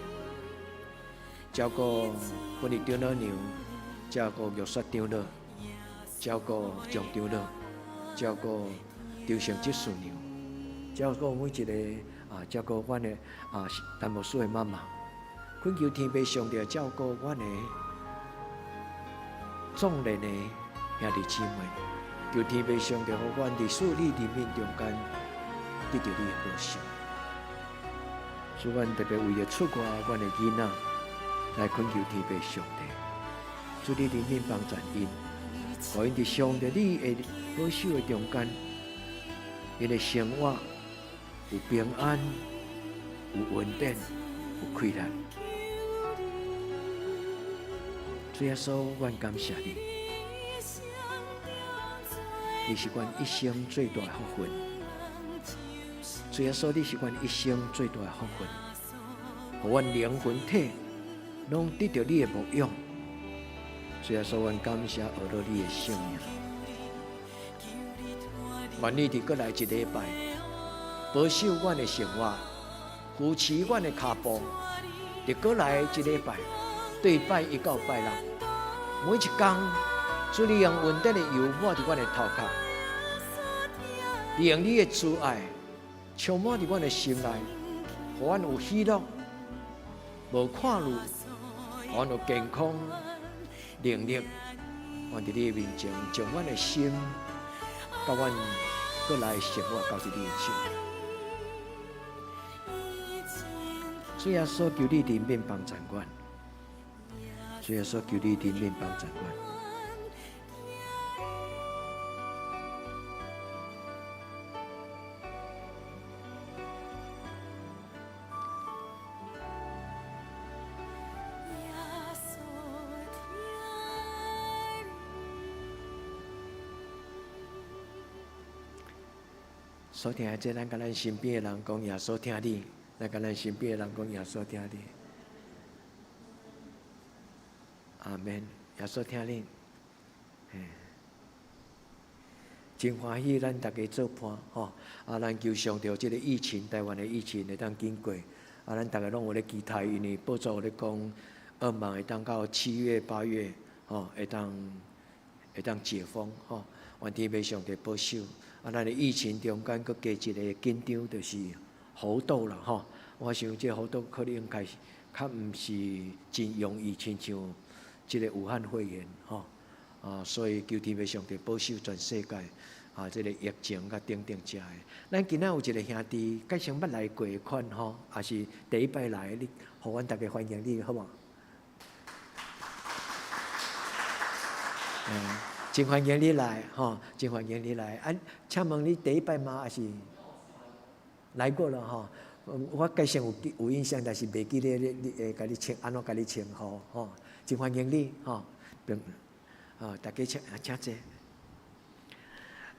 照顾本地长老娘，照顾玉雪长老，照顾张长老，照顾张成执事娘。照顾每一个照顾阮的陈牧师的妈妈，恳求天父上帝照顾阮的众人的兄弟姊妹，求天父上帝互阮伫属你人面中间得到你的保守。所以阮特别为了出外阮的囡仔来恳求天父上帝，主你人面帮助因，互因伫上帝你的保守的中间，因的生活有平安、有稳定、有快乐。主耶稣，阮感谢你，你是阮一生最大的福分。主耶稣，你是阮一生最大的福分，互阮灵魂体拢得到你的牧养。主耶稣，阮感谢学到你的圣名。愿你伫过来一礼拜，保守阮的生活，扶持阮的脚步。伫过来一礼拜，对拜一到拜六，每一天，主你用稳定的油抹伫阮的头壳，利用你的慈爱充满伫阮的心内，互阮有喜乐，无看路，互阮有健康、能力。阮伫你的面前，将阮的心，甲阮过来生活交伫你的手。主耶稣，求你人面帮助阮。主耶稣，求你人面帮助阮。所听的，这咱甲咱身边的人讲，耶稣听你；咱甲咱身边的人讲，耶稣听你。阿门，耶稣听你。真欢喜，咱大家做伴吼。咱求上帝，这个疫情，台湾的疫情会当经过。咱大家拢有咧期待，因为报纸有咧讲，澳门会当到7月、8月，会当解封吼。愿天父上帝保守。咱的疫情中间，佮加一个紧张，就是猴痘啦吼。我想这猴痘可能应该较毋是真容易，亲像这个武汉肺炎吼。所以求天父上帝保守全世界这个疫情甲等等遮的。咱今仔有一个兄弟，介绍捌来过款吼，也是第一摆来，你互阮大家欢迎你，好无？真欢迎你来，真欢迎你来。请问你第一摆吗？还是来过了哈？我介绍有印象，但是袂记得你甲你称安怎甲你称呼吼。真欢迎你大家请坐。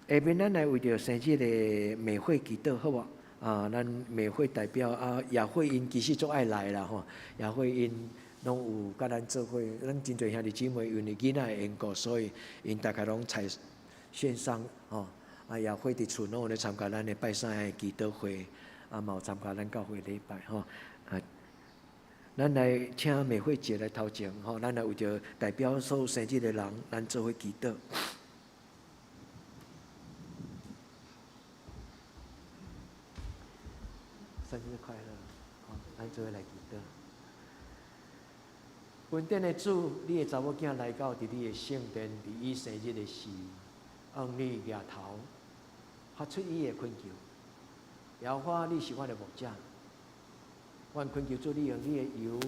下面咱来为着生日的美会祈祷，好无？咱美会代表亚慧因其实足爱来啦吼，亚慧因。拢有甲咱做伙，咱真侪兄弟姊妹因为囡仔的缘故，所以因大概拢采线上也会伫厝拢有咧参加咱的拜山的祈祷会，嘛有参加咱教会礼拜咱来请美慧姐来头前咱来为着代表所有生日的人，咱做伙祈祷。生日快乐！咱做伙来祈祷。恩典的主，你的查某囝来到伫你的圣殿，伫伊生日的时，向你举头，发出伊的恳求。摇花，你是我的牧者，阮恳求主，你用你的油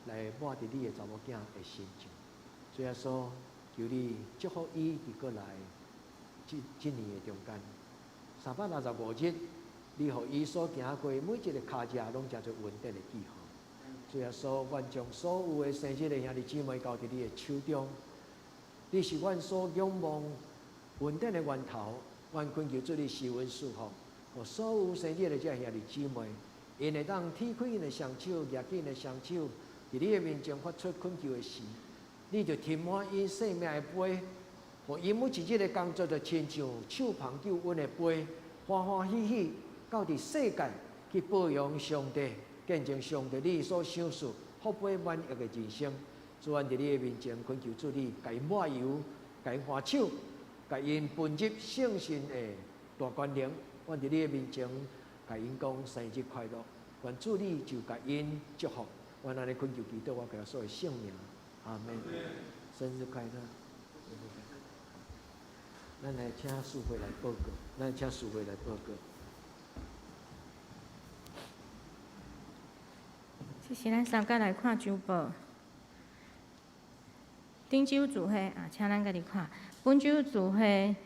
来抹伫你的查某囝的身上。主耶稣，求你祝福伊伫过来这年的中间，365日，你互伊所行过每一个脚趾，拢成做稳定的记号。主耶稣，阮将所有的生日的兄弟姊妹交伫你的手中。你是阮所仰望稳定的源头，阮恳求主你施恩赐福，互所有生日的这兄弟姊妹，因会当踢开因的双手，举起因的双手，伫你的面前发出恳求的时，你就填满因生命的杯，互因每一日的工作就亲像手捧救恩的杯，欢欢喜喜到伫世界去报扬上帝。见证上帝你所享受福杯满溢的人生，主愿伫你的面前恳求主你，甲因抹油，甲因欢手，甲因分入圣神的大权能。阮伫你的面前，甲因讲生日快乐，愿主你就甲因祝福，愿安尼恳求祈祷我家所有性命，阿门。生日快乐！咱来请淑慧来报告，咱请淑慧来报告。这是咱三甲来看周报。顶周聚会啊，请咱家己看。本周聚会，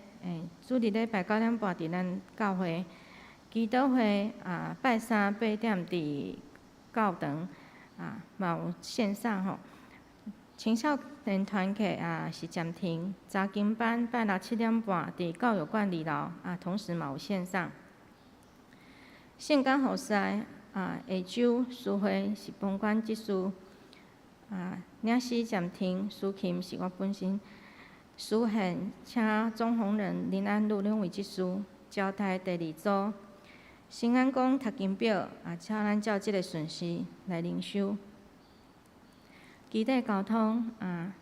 主日礼拜9点半伫咱教会，祈祷会啊，拜三8点伫教堂啊，嘛有线上吼。青少年团契啊是暂停，查经班拜六7点半伫教育馆2楼啊，同时嘛有线上。圣港互赛啊，下周聚会是本馆技师啊，领事暂停，苏琴是我本身。书宪请总红人林安路两位技师，招待第2组。新安宫读经表啊，请咱照即个顺序来灵修。基地交通啊，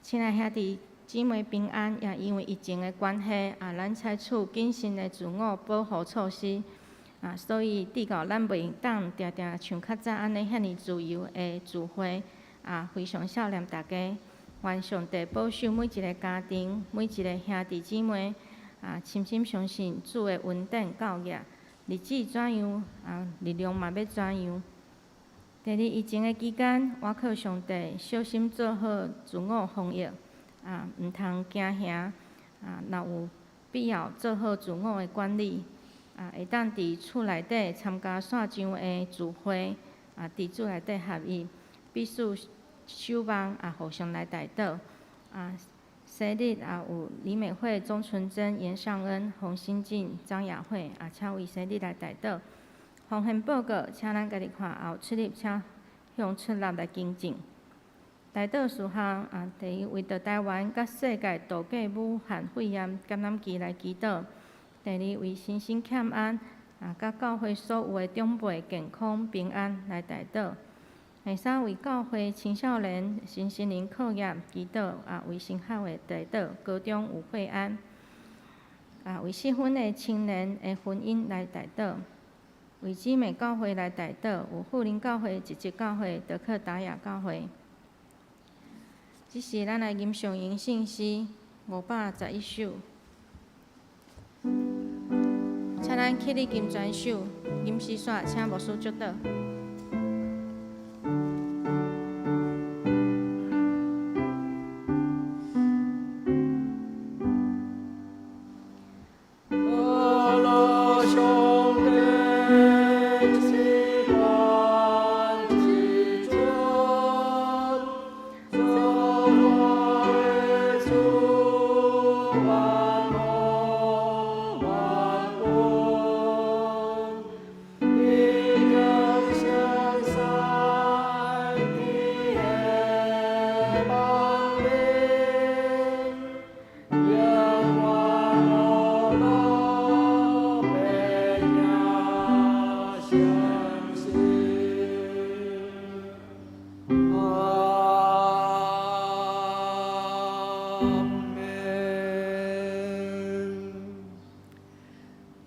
亲爱兄弟姊妹平安，也因为疫情的关系啊，咱采取谨慎的自我保护措施啊，所以至到咱袂当定定像较早安尼遐尼自由的聚会啊，非常孝念大家，愿上帝保守每一个家庭，每一个兄弟姊妹啊，深深相信主的恩典教业，日子怎样啊，力量嘛要怎样。第二，疫情的期间，我靠上帝小心做好自我防疫啊，毋通惊吓啊，若有必要做好自我的管理啊，会当伫厝内底参加线上的聚会啊，伫厝内底合一，必须守望啊，互相来代祷啊。生日啊，有李美惠、钟纯珍、严尚恩、洪新进、张雅慧啊，请为生日来代祷。奉献报告，请咱家己看，后出入请向出入来更正。代祷事项啊，第一，为着台湾甲世界度过武汉肺炎感染期来祈祷；第二，为身心欠安啊，甲教会所有的长辈健康平安来代祷；第三，为教会青少年身心灵课业祈祷啊，为升学的代祷，高中有惠安啊，为适婚的青年的婚姻来代祷。为姊妹教会来代祷，有富林教会、一级教会、德克达雅教会。这是咱来吟上吟信息511首，请咱起立吟全首，吟诗煞，请牧师祝祷。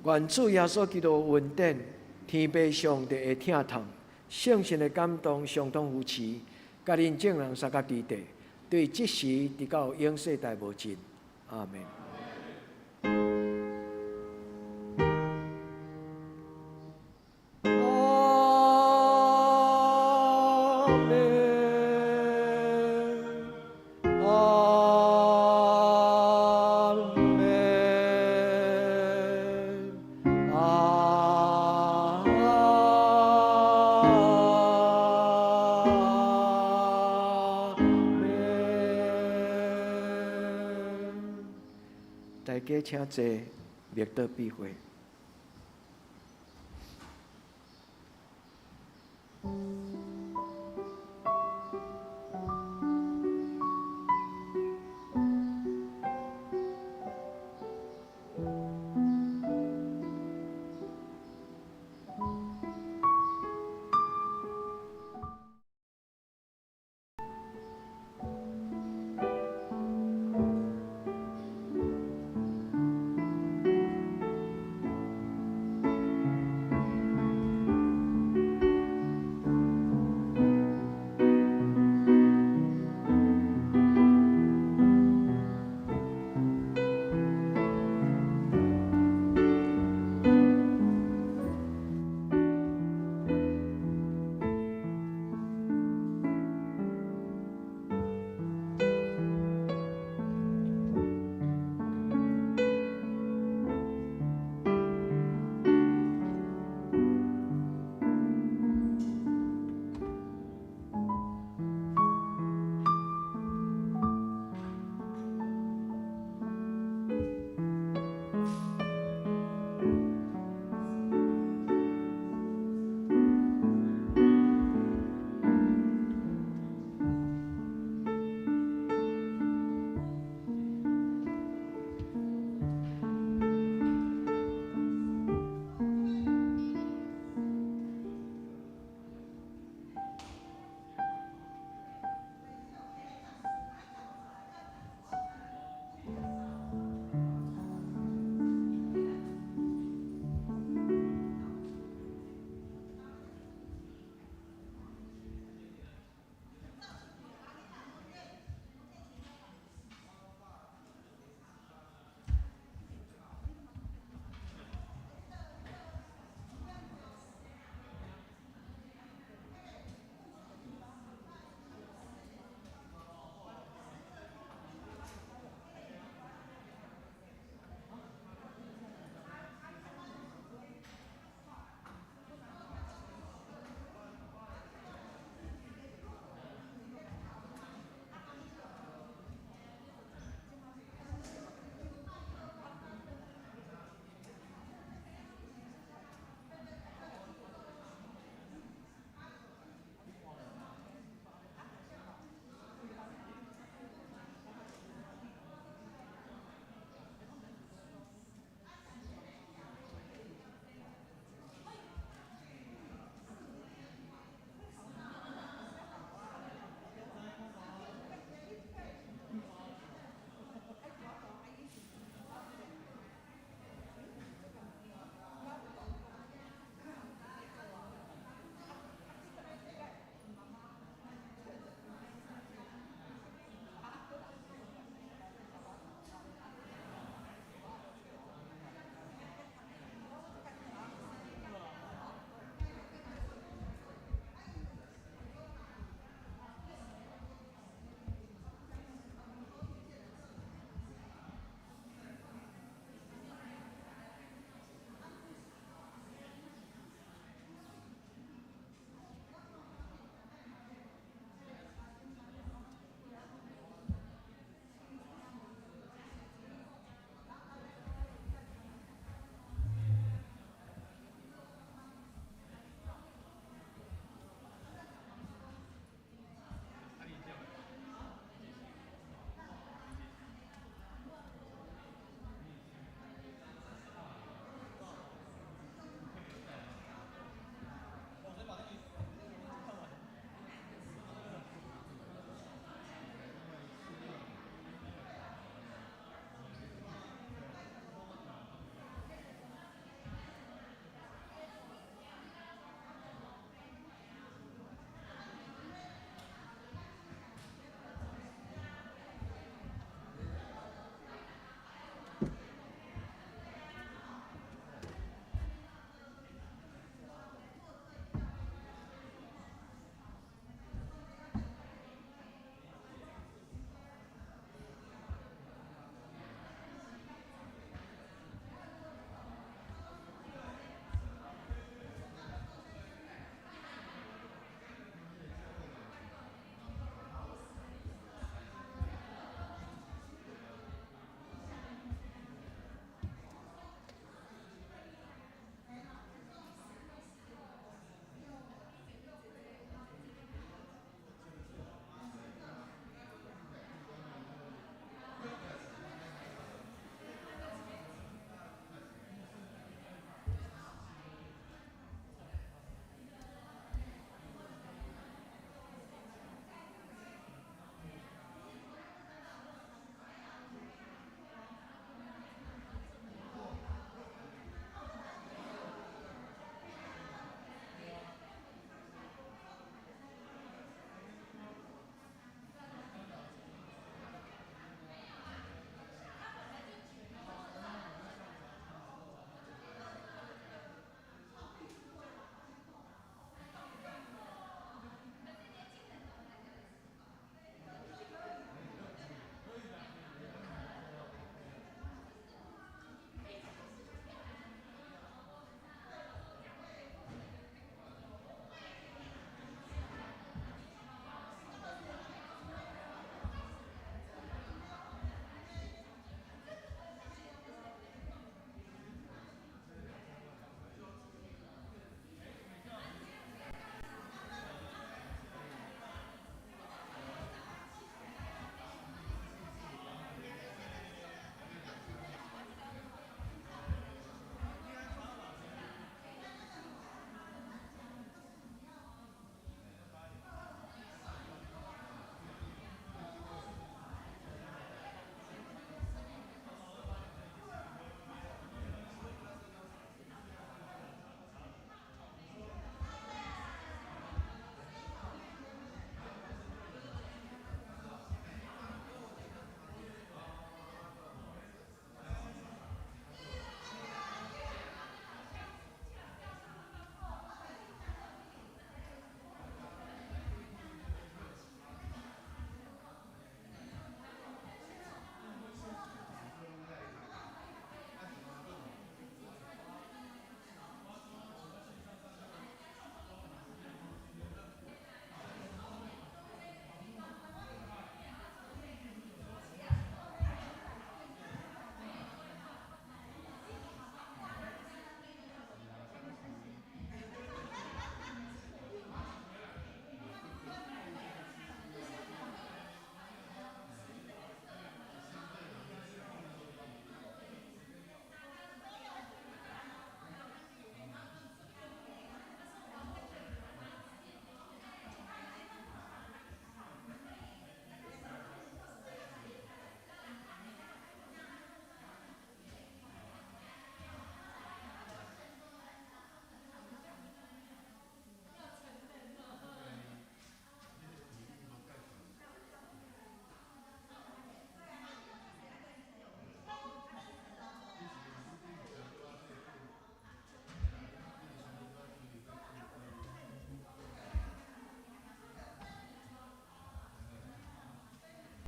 愿主耶稣基督恩典，天父上帝的疼痛，圣神的感动，相当扶持，甲恁众人三甲基地，对即时直到永世代无尽，阿门。大家请坐，默祷闭会。